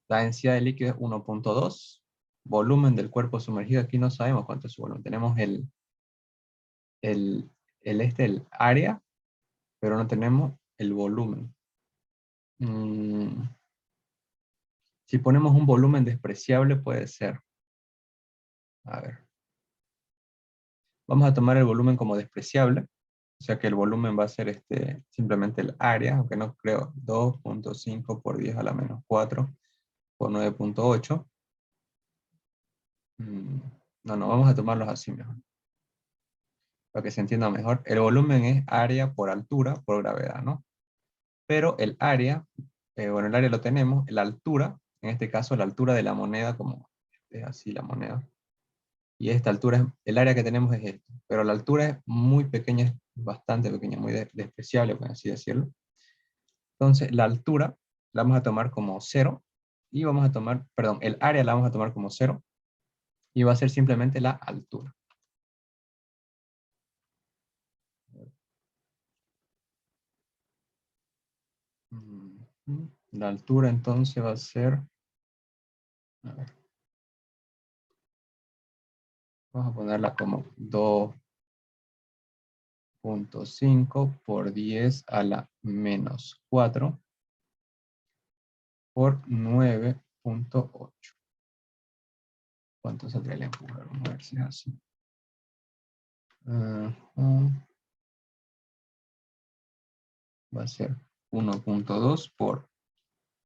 la densidad del líquido es 1.2, volumen del cuerpo sumergido, aquí no sabemos cuánto es su volumen, tenemos el área, pero no tenemos el volumen. Si ponemos un volumen despreciable puede ser, a ver, vamos a tomar el volumen como despreciable, o sea que el volumen va a ser simplemente el área, aunque no creo, 2.5 por 10 a la menos 4 por 9.8. No, vamos a tomarlos así mejor, para que se entienda mejor. El volumen es área por altura por gravedad, ¿no? Pero el área, bueno, el área lo tenemos, la altura, en este caso la altura de la moneda, como es así la moneda, y esta altura, el área que tenemos es esto, pero la altura es muy pequeña, es bastante pequeña, muy despreciable, por así decirlo. Entonces, la altura la vamos a tomar como 0, y vamos a tomar, perdón, el área la vamos a tomar como 0, y va a ser simplemente la altura. La altura entonces va a ser, a ver, vamos a ponerla como 2.5 por 10 a la menos 4 por 9.8. ¿Cuánto saldría el empuje? Vamos a ver si es así. Va a ser 1.2 por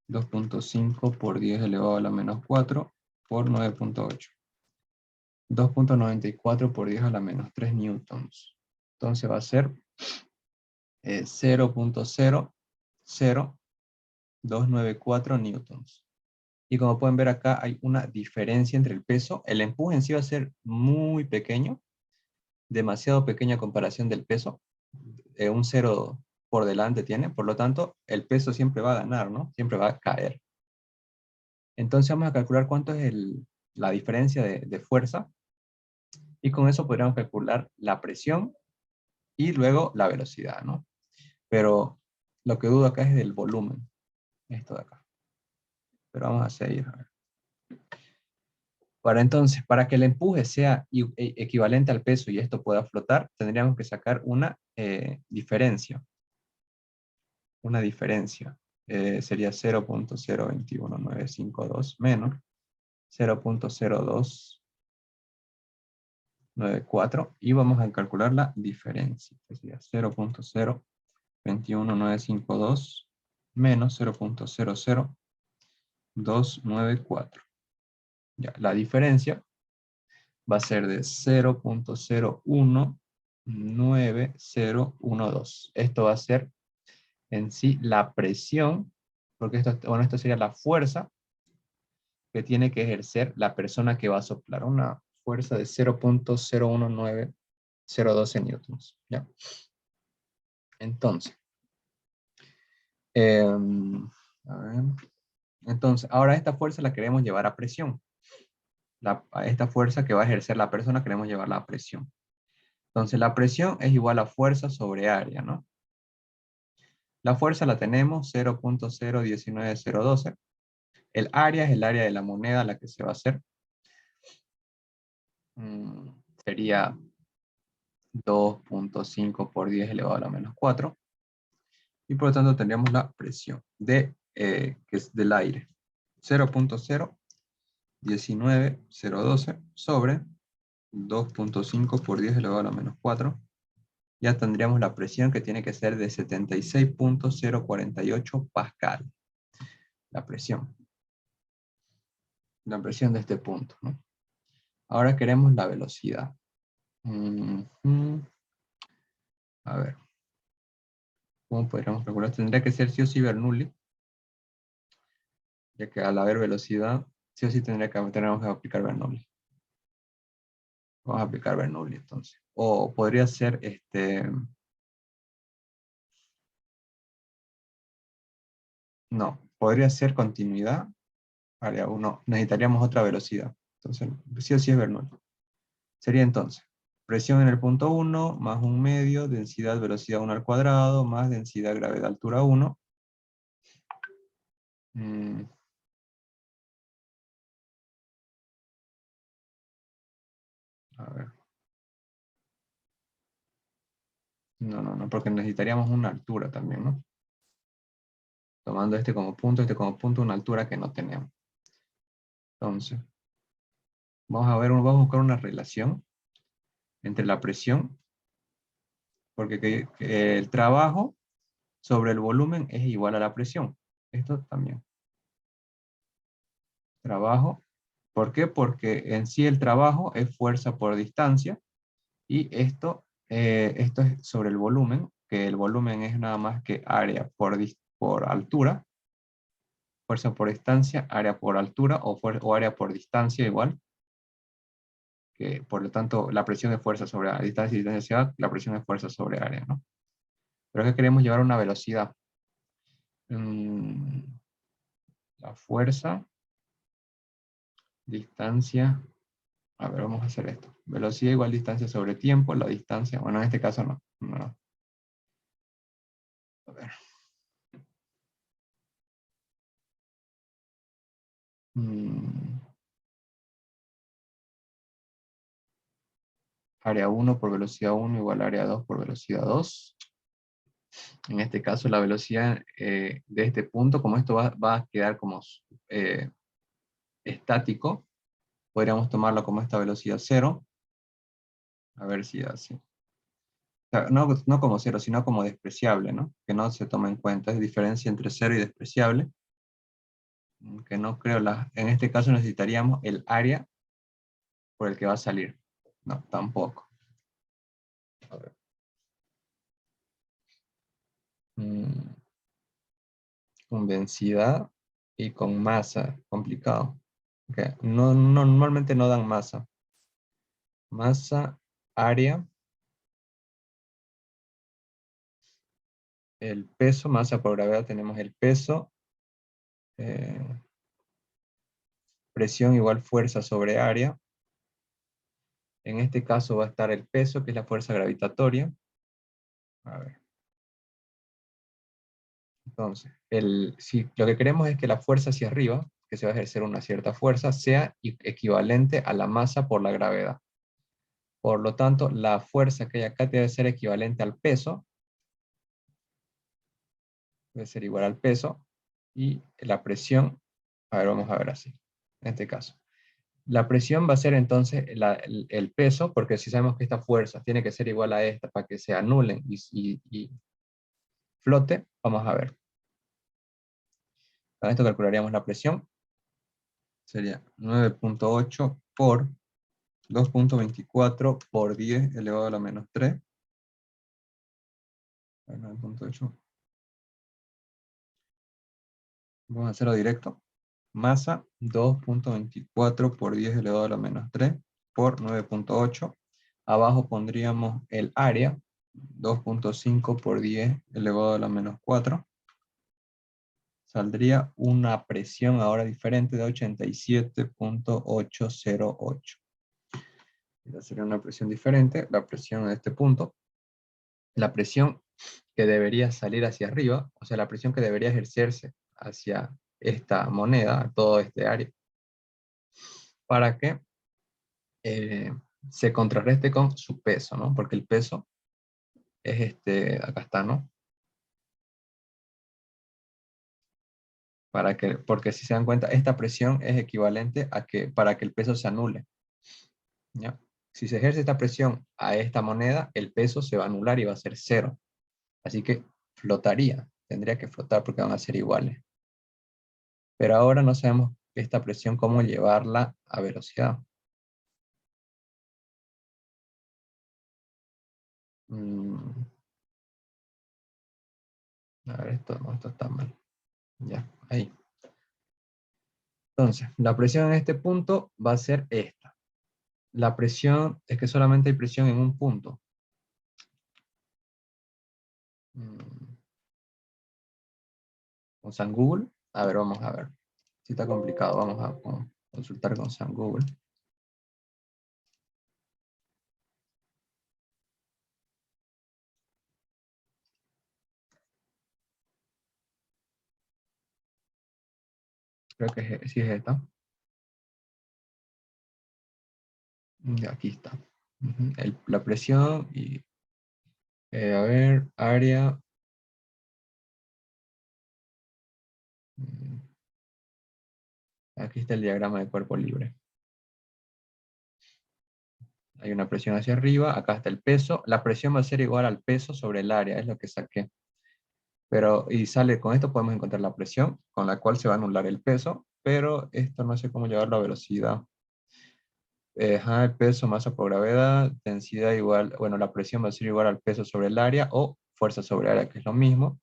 2.5 por 10 elevado a la menos 4 por 9.8. 2.94 por 10 a la menos 3 newtons. Entonces va a ser 0.00294 newtons. Y como pueden ver acá hay una diferencia entre el peso. El empuje en sí va a ser muy pequeño, demasiado pequeña comparación del peso. Un 0 por delante tiene, por lo tanto el peso siempre va a ganar, ¿no? Siempre va a caer. Entonces vamos a calcular cuánto es la diferencia de fuerza, y con eso podríamos calcular la presión y luego la velocidad, ¿no? Pero lo que dudo acá es del volumen, esto de acá. Pero vamos a seguir. Para que el empuje sea equivalente al peso y esto pueda flotar, tendríamos que sacar una diferencia. Una diferencia. Sería 0.021952 menos 0.0294, y vamos a calcular la diferencia. Sería 0.021952 menos 0.00294. Ya, la diferencia va a ser de 0.019012. Esto va a ser en sí la presión, porque esto sería la fuerza que tiene que ejercer la persona que va a soplar. Una fuerza de 0.019012 newtons. ¿Ya? Entonces, a ver. Entonces, ahora esta fuerza la queremos llevar a presión. A esta fuerza que va a ejercer la persona queremos llevarla a presión. Entonces, la presión es igual a fuerza sobre área, ¿no? La fuerza la tenemos, 0.019012. El área es el área de la moneda a la que se va a hacer. Sería 2.5 por 10 elevado a la menos 4. Y por lo tanto tendríamos la presión que es del aire. 0.019012 sobre 2.5 por 10 elevado a la menos 4. Ya tendríamos la presión que tiene que ser de 76.048 pascal. La presión. La presión de este punto, ¿no? Ahora queremos la velocidad. A ver. ¿Cómo podríamos calcular? Tendría que ser sí o sí Bernoulli, ya que al haber velocidad, sí o sí tenemos que aplicar Bernoulli. Vamos a aplicar Bernoulli entonces. O podría ser no, podría ser continuidad, área 1. Necesitaríamos otra velocidad. Entonces, sí o sí es Bernoulli. Sería entonces, presión en el punto 1, más 1 medio, densidad velocidad 1 al cuadrado, más densidad gravedad altura 1, Mm, a ver. No, porque necesitaríamos una altura también, ¿no? Tomando este como punto, una altura que no tenemos. Entonces, vamos a buscar una relación entre la presión, porque que el trabajo sobre el volumen es igual a la presión. Esto también. Trabajo. ¿Por qué? Porque en sí el trabajo es fuerza por distancia y esto es sobre el volumen, que el volumen es nada más que área por altura, fuerza por distancia, área por altura o área por distancia igual, que por lo tanto la presión es fuerza sobre la distancia y distancia, la presión es fuerza sobre área, ¿no? Pero es que queremos llevar a una velocidad. Mm, la fuerza, distancia. A ver, vamos a hacer esto. Velocidad igual distancia sobre tiempo. La distancia, bueno, en este caso no. No. A ver. Mm, área 1 por velocidad 1 igual a área 2 por velocidad 2. En este caso, la velocidad de este punto, como esto va a quedar como eh, estático, podríamos tomarlo como esta velocidad 0. A ver si así. O sea, no como cero, sino como despreciable, ¿no? Que no se toma en cuenta. Es diferencia entre cero y despreciable. Que no creo, en este caso necesitaríamos el área por el que va a salir. No, tampoco. A ver. Mm, con densidad y con masa, complicado. Okay. Normalmente no dan masa. Masa, área, el peso, masa por gravedad tenemos el peso, eh, presión igual fuerza sobre área. En este caso va a estar el peso, que es la fuerza gravitatoria. A ver. Entonces, si lo que queremos es que la fuerza hacia arriba, que se va a ejercer una cierta fuerza, sea equivalente a la masa por la gravedad. Por lo tanto, la fuerza que hay acá debe ser equivalente al peso, debe ser igual al peso, y la presión, a ver, vamos a ver así, en este caso. La presión va a ser entonces el peso, porque si sabemos que esta fuerza tiene que ser igual a esta para que se anulen y flote, vamos a ver. Con esto calcularíamos la presión. Sería 9.8 por 2.24 por 10 elevado a la menos 3. 9.8. Vamos a hacerlo directo. Masa 2.24 por 10 elevado a la menos 3 por 9.8. Abajo pondríamos el área, 2.5 por 10 elevado a la menos 4. Saldría una presión ahora diferente de 87.808. Esta sería una presión diferente, la presión de este punto. La presión que debería salir hacia arriba, o sea, la presión que debería ejercerse hacia esta moneda, todo este área, para que se contrarreste con su peso, ¿no? Porque el peso es acá está, ¿no? Porque si se dan cuenta, esta presión es equivalente para que el peso se anule, ¿ya? Si se ejerce esta presión a esta moneda, el peso se va a anular y va a ser cero. Así que flotaría, tendría que flotar porque van a ser iguales. Pero ahora no sabemos esta presión cómo llevarla a velocidad. Mm, a ver, esto está mal. Ya, ahí. Entonces, la presión en este punto va a ser esta. La presión es que solamente hay presión en un punto. Mm, con San Google, a ver, vamos a ver. Si está complicado, vamos a consultar con San Google. Creo que sí es esta. Y aquí está. Ujú, la presión y, a ver, área. mm, Aquí está el diagrama de cuerpo libre. Hay una presión hacia arriba, acá está el peso. La presión va a ser igual al peso sobre el área, es lo que saqué. Pero, y sale, con esto podemos encontrar la presión, con la cual se va a anular el peso, pero esto no sé cómo llevarlo a velocidad. Ajá, el peso, masa por gravedad, densidad igual, bueno, la presión va a ser igual al peso sobre el área o fuerza sobre área, que es lo mismo.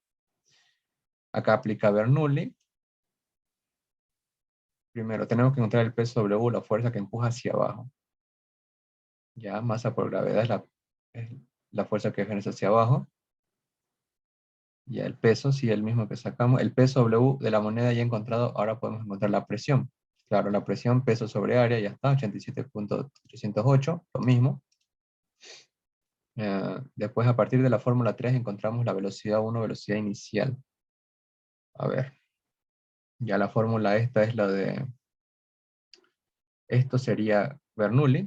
Acá aplica Bernoulli. Primero, tenemos que encontrar el peso W, la fuerza que empuja hacia abajo. Ya, masa por gravedad es la fuerza que ejerce hacia abajo. Ya el peso, sí, el mismo que sacamos. El peso W de la moneda ya encontrado, ahora podemos encontrar la presión. Claro, la presión, peso sobre área, ya está, 87.308, lo mismo. Después, a partir de la fórmula 3, encontramos la velocidad 1, velocidad inicial. A ver, ya la fórmula esta es la de... Esto sería Bernoulli.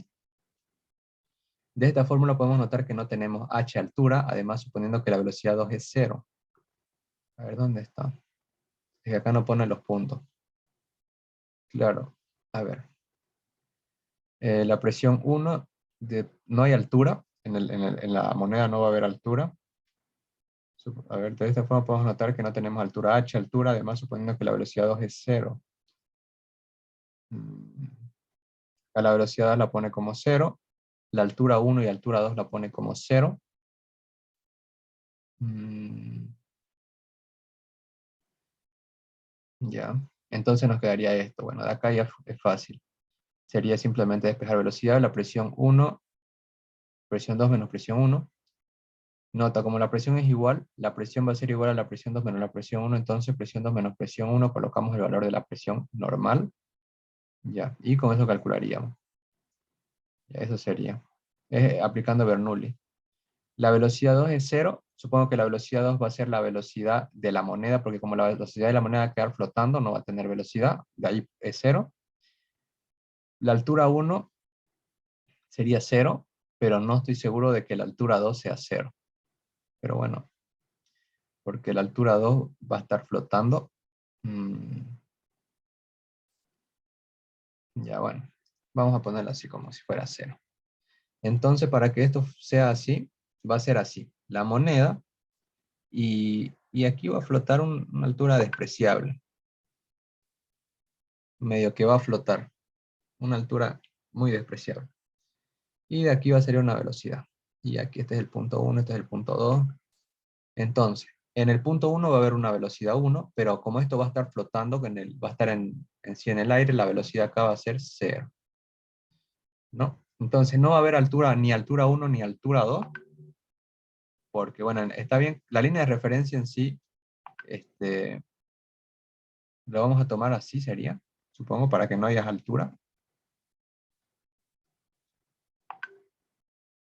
De esta fórmula podemos notar que no tenemos h altura, además suponiendo que la velocidad 2 es 0. A ver, ¿dónde está? Es que acá no pone los puntos. Claro, a ver. La presión 1, no hay altura, en la moneda no va a haber altura. A ver, de esta forma podemos notar que no tenemos altura h, altura, además suponiendo que la velocidad 2 es 0. A la velocidad 2 la pone como 0, la altura 1 y altura 2 la pone como 0. Ya, entonces nos quedaría esto. Bueno, de acá ya es fácil. Sería simplemente despejar velocidad, la presión 1, presión 2 menos presión 1. Nota, como la presión es igual, la presión va a ser igual a la presión 2 menos la presión 1, entonces presión 2 menos presión 1, colocamos el valor de la presión normal, ya, y con eso calcularíamos. Ya, eso sería, aplicando Bernoulli. La velocidad 2 es 0, supongo que la velocidad 2 va a ser la velocidad de la moneda, porque como la velocidad de la moneda va a quedar flotando, no va a tener velocidad, de ahí es 0. La altura 1 sería 0, pero no estoy seguro de que la altura 2 sea 0. Pero bueno, porque la altura 2 va a estar flotando. Ya bueno, vamos a ponerlo así como si fuera 0. Entonces, para que esto sea así, va a ser así. La moneda, y aquí va a flotar una altura despreciable. Medio que va a flotar. Una altura muy despreciable. Y de aquí va a ser una velocidad. Y aquí este es el punto 1, este es el punto 2. Entonces, en el punto 1 va a haber una velocidad 1, pero como esto va a estar flotando, va a estar en sí en el aire, la velocidad acá va a ser 0. ¿No? Entonces no va a haber altura, ni altura 1 ni altura 2, porque bueno, está bien, la línea de referencia en sí, lo vamos a tomar así sería, supongo, para que no haya altura.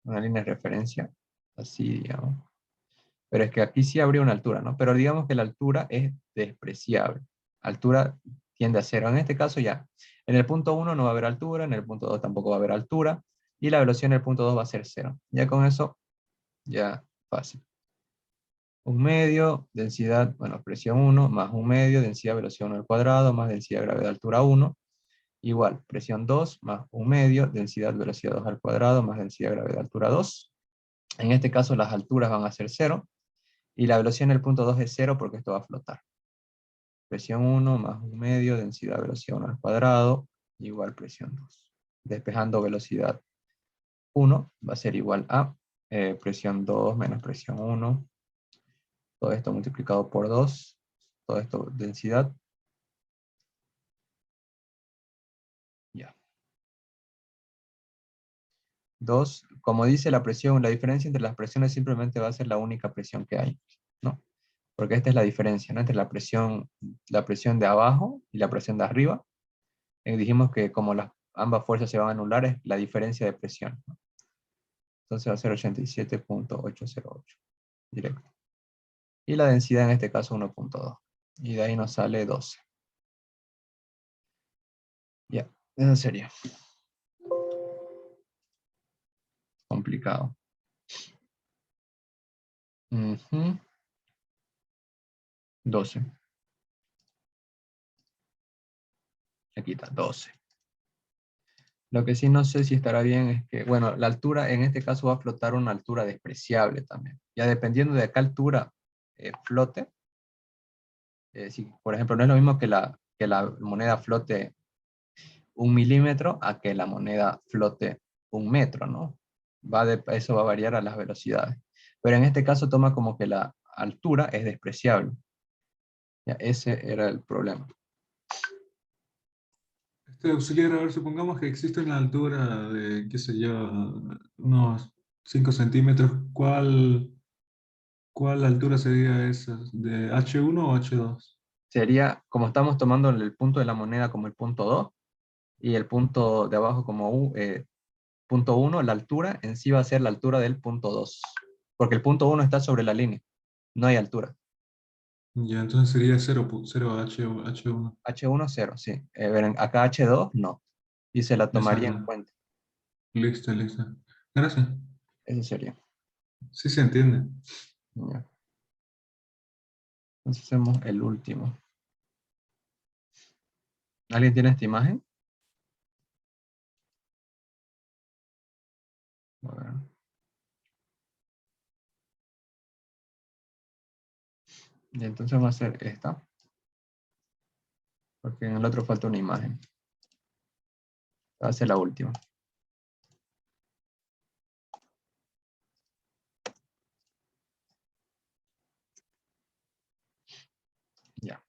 Una línea de referencia, así digamos. Pero es que aquí sí habría una altura, ¿no? Pero digamos que la altura es despreciable. Altura tiende a 0. En este caso ya, en el punto 1 no va a haber altura, en el punto 2 tampoco va a haber altura, y la velocidad en el punto 2 va a ser 0. Ya con eso, ya fácil. Un medio, densidad, bueno, presión 1, más un medio, densidad, velocidad 1 al cuadrado, más densidad, gravedad, altura 1, igual, presión 2, más un medio, densidad, velocidad 2 al cuadrado, más densidad, gravedad, altura 2. En este caso las alturas van a ser 0, y la velocidad en el punto 2 es 0 porque esto va a flotar. Presión 1 más un medio, densidad, velocidad 1 al cuadrado, igual presión 2. Despejando velocidad 1 va a ser igual a presión 2 menos presión 1. Todo esto multiplicado por 2. Todo esto densidad. Ya. 2, como dice la presión, la diferencia entre las presiones simplemente va a ser la única presión que hay, ¿no? Porque esta es la diferencia, ¿no? Entre la presión de abajo y la presión de arriba. Dijimos que como ambas fuerzas se van a anular, es la diferencia de presión, ¿no? Entonces va a ser 87.808, directo. Y la densidad en este caso 1.2. Y de ahí nos sale 12. Ya, eso sería complicado. Ujú. 12. Aquí está, 12. Lo que sí no sé si estará bien es que, bueno, la altura en este caso va a flotar una altura despreciable también. Ya dependiendo de qué altura flote, si por ejemplo no es lo mismo que la moneda flote 1 milímetro a que la moneda flote 1 metro, ¿no? Eso va a variar a las velocidades. Pero en este caso toma como que la altura es despreciable. Ya, ese era el problema. Este auxiliar, a ver, supongamos que existe una altura de, qué sé yo, unos 5 centímetros. ¿Cuál altura sería esa? ¿De H1 o H2? Sería, como estamos tomando el punto de la moneda como el punto 2 y el punto de abajo como punto 1, la altura en sí va a ser la altura del punto 2. Porque el punto 1 está sobre la línea, no hay altura. Ya, entonces sería 0, H1. H1, 0, sí. Verán, acá H2, no. Y se la tomaría en Exacto. cuenta. Listo, listo. Gracias. Eso sería. Sí se entiende. Ya. Entonces hacemos el último. ¿Alguien tiene esta imagen? A ver. Y entonces vamos a hacer esta, porque en el otro falta una imagen. Va a ser la última. Ya.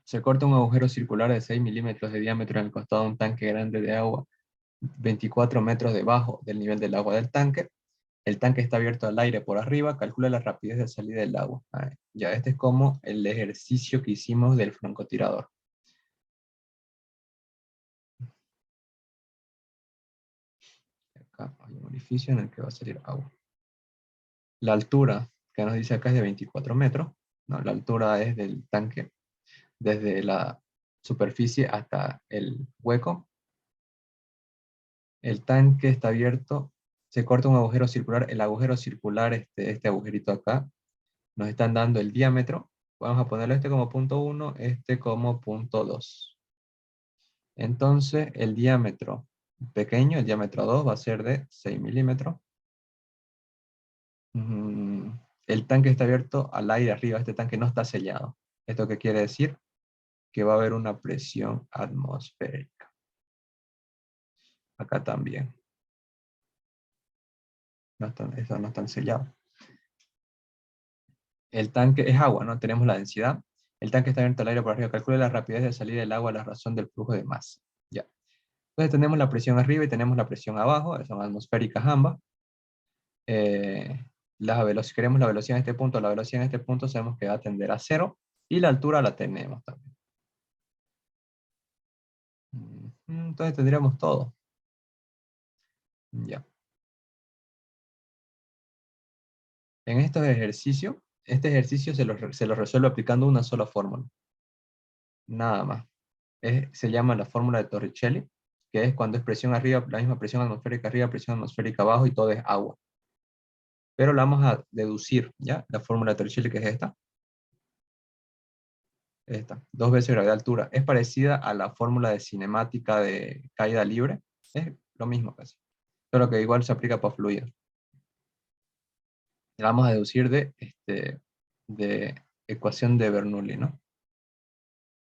Se corta un agujero circular de 6 milímetros de diámetro en el costado de un tanque grande de agua, 24 metros debajo del nivel del agua del tanque. El tanque está abierto al aire por arriba. Calcula la rapidez de salida del agua. Ya, este es como el ejercicio que hicimos del francotirador. Acá hay un orificio en el que va a salir agua. La altura que nos dice acá es de 24 metros. ¿No? La altura es del tanque desde la superficie hasta el hueco. El tanque está abierto, se corta un agujero circular. El agujero circular, este agujerito acá, nos están dando el diámetro. Vamos a ponerlo este como punto 1, este como punto 2. Entonces, el diámetro pequeño, el diámetro 2, va a ser de 6 milímetros. El tanque está abierto al aire arriba. Este tanque no está sellado. ¿Esto qué quiere decir? Que va a haber una presión atmosférica. Acá también. Estos no están sellados. El tanque es agua, ¿no? Tenemos la densidad. El tanque está abierto al aire por arriba. Calcula la rapidez de salida del agua a la razón del flujo de masa. Ya. Entonces tenemos la presión arriba y tenemos la presión abajo. Son atmosféricas ambas. Si queremos la velocidad en este punto, la velocidad en este punto sabemos que va a tender a 0. Y la altura la tenemos también. Entonces tendríamos todo. Ya. En estos ejercicios, este ejercicio se lo resuelve aplicando una sola fórmula. Nada más. Se llama la fórmula de Torricelli, que es cuando es presión arriba, la misma presión atmosférica arriba, presión atmosférica abajo y todo es agua. Pero la vamos a deducir, ¿ya? La fórmula de Torricelli, que es esta. Esta. 2 veces gravedad altura. Es parecida a la fórmula de cinemática de caída libre. Es lo mismo casi. Solo que igual se aplica para fluidos. La vamos a deducir de ecuación de Bernoulli, ¿no?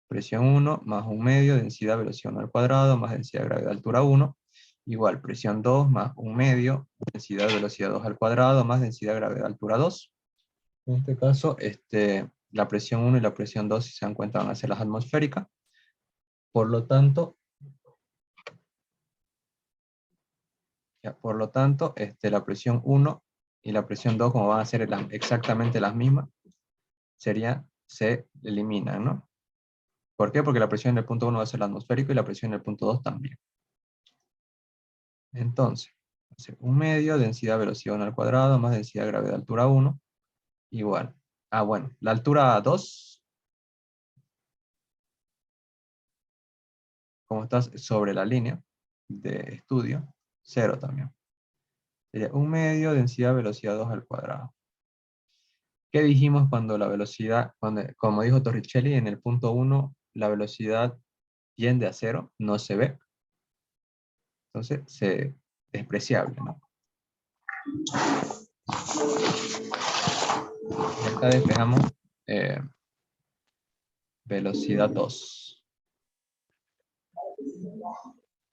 Presión 1 más 1 medio, densidad velocidad 1 al cuadrado, más densidad gravedad altura 1, igual presión 2 más 1 medio, densidad velocidad 2 al cuadrado, más densidad gravedad altura 2. En este caso, la presión 1 y la presión 2, si se dan cuenta, van a ser las atmosféricas. Por lo tanto, la presión 1 y la presión 2, como van a ser exactamente las mismas, se eliminan, ¿no? ¿Por qué? Porque la presión en el punto 1 va a ser la atmosférica y la presión en el punto 2 también. Entonces, 1 medio, densidad velocidad 1 al cuadrado, más densidad gravedad altura 1, igual. Bueno, la altura 2, como estás sobre la línea de estudio, 0 también. Sería 1/2 densidad velocidad 2 al cuadrado. ¿Qué dijimos cuando la velocidad, como dijo Torricelli, en el punto 1, la velocidad tiende a 0, no se ve? Entonces, es despreciable, ¿no? Y acá despejamos velocidad 2.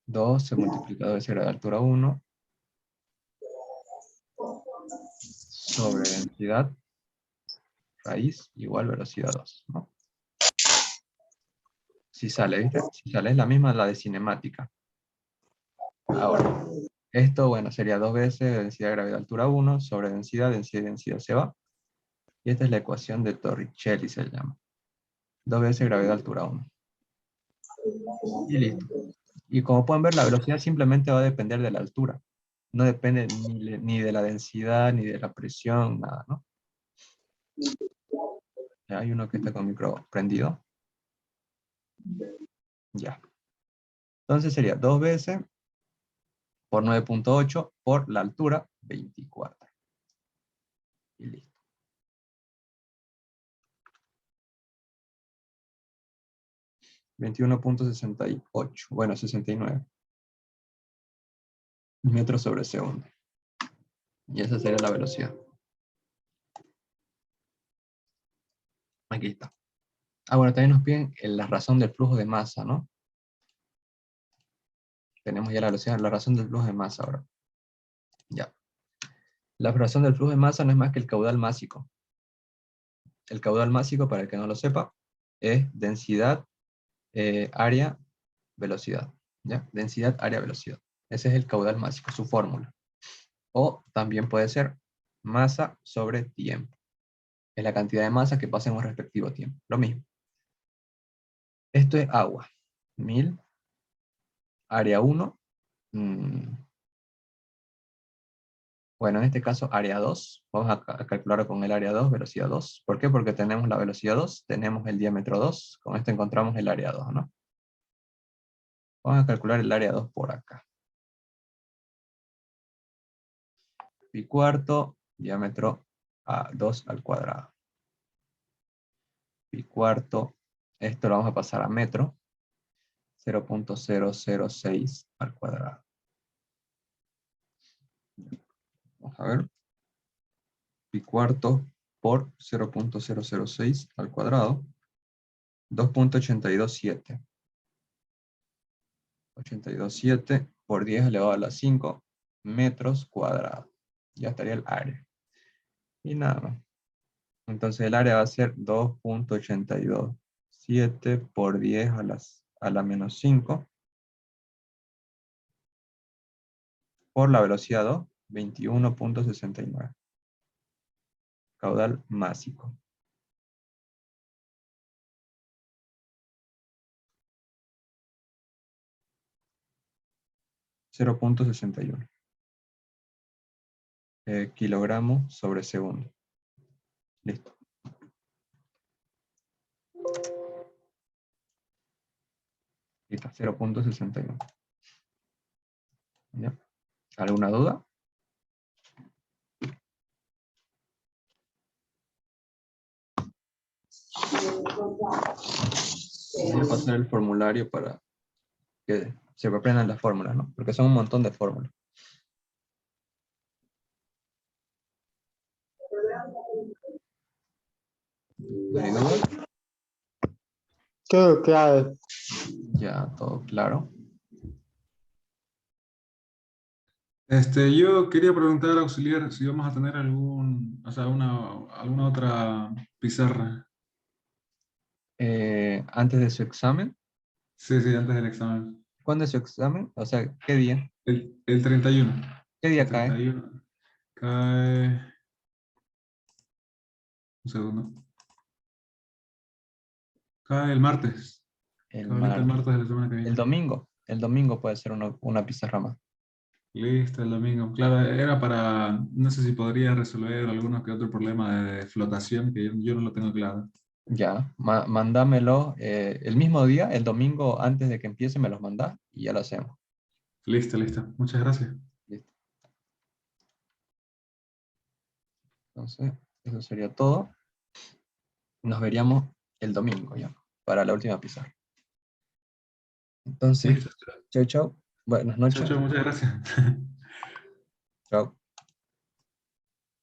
2 se multiplica 2 veces grado de altura 1 sobre densidad raíz igual velocidad 2, ¿no? Si sale, ¿viste? Si sale es la misma la de cinemática. Ahora, esto, bueno, sería 2 veces densidad de gravedad altura 1 sobre densidad y densidad se va. Y esta es la ecuación de Torricelli, se llama. 2 veces gravedad altura 1. Y listo. Y como pueden ver, la velocidad simplemente va a depender de la altura. No depende ni de la densidad, ni de la presión, nada, ¿no? Ya hay uno que está con micro prendido. Ya. Entonces sería 2 veces por 9.8 por la altura, 24. Y listo. .68, bueno, 69 metros sobre segundo. Y esa sería la velocidad. Aquí está. Ah, bueno, también nos piden la razón del flujo de masa, ¿no? Tenemos ya la velocidad, la razón del flujo de masa ahora. Ya. La razón del flujo de masa no es más que el caudal másico. El caudal másico, para el que no lo sepa, es densidad, área, velocidad. ¿Ya? Densidad, área, velocidad. Ese es el caudal másico, su fórmula. O también puede ser masa sobre tiempo. Es la cantidad de masa que pasa en un respectivo tiempo. Lo mismo. Esto es agua. 1000. Área 1. Bueno, en este caso, área 2. Vamos a calcular con el área 2, velocidad 2. ¿Por qué? Porque tenemos la velocidad 2, tenemos el diámetro 2. Con esto encontramos el área 2, ¿no? Vamos a calcular el área 2 por acá. Pi cuarto, diámetro a 2 al cuadrado. Pi cuarto, esto lo vamos a pasar a metro. 0.006 al cuadrado. Vamos a ver. Pi cuarto por 0.006 al cuadrado. 2.827. 827 por 10 elevado a la 5 metros cuadrados. Ya estaría el área. Y nada más. Entonces el área va a ser 2.827 por 10 a la menos 5 por la velocidad 2, 21.69. Caudal másico. 0.61. Kilogramos sobre segundo. Listo. Listo, 0.61. ¿Ya? ¿Alguna duda? Voy a pasar el formulario para que se aprendan las fórmulas, ¿no? Porque son un montón de fórmulas. ¿No hay dudas? Todo claro. Ya, todo claro. Yo quería preguntar, auxiliar, si vamos a tener alguna otra pizarra. Antes de su examen. Sí, sí, antes del examen. ¿Cuándo es su examen? O sea, ¿qué día? El 31. ¿Qué El día cae? 31 cae... Un segundo. Cae el martes. El Cae ahorita el martes. martes de la semana que El viene. domingo. El domingo puede ser una pizarra más. Listo, el domingo. Claro, era para... No sé si podría resolver alguno que otro problema de flotación, que yo no lo tengo claro. Ya, mándamelo el mismo día, el domingo antes de que empiece, me los mandás y ya lo hacemos. Listo, listo. Muchas gracias. Listo. Entonces, eso sería todo. Nos veríamos el domingo ya, para la última pizarra. Entonces, Listo. chau, chau. Buenas Chao, noches. chao, muchas gracias. Chao.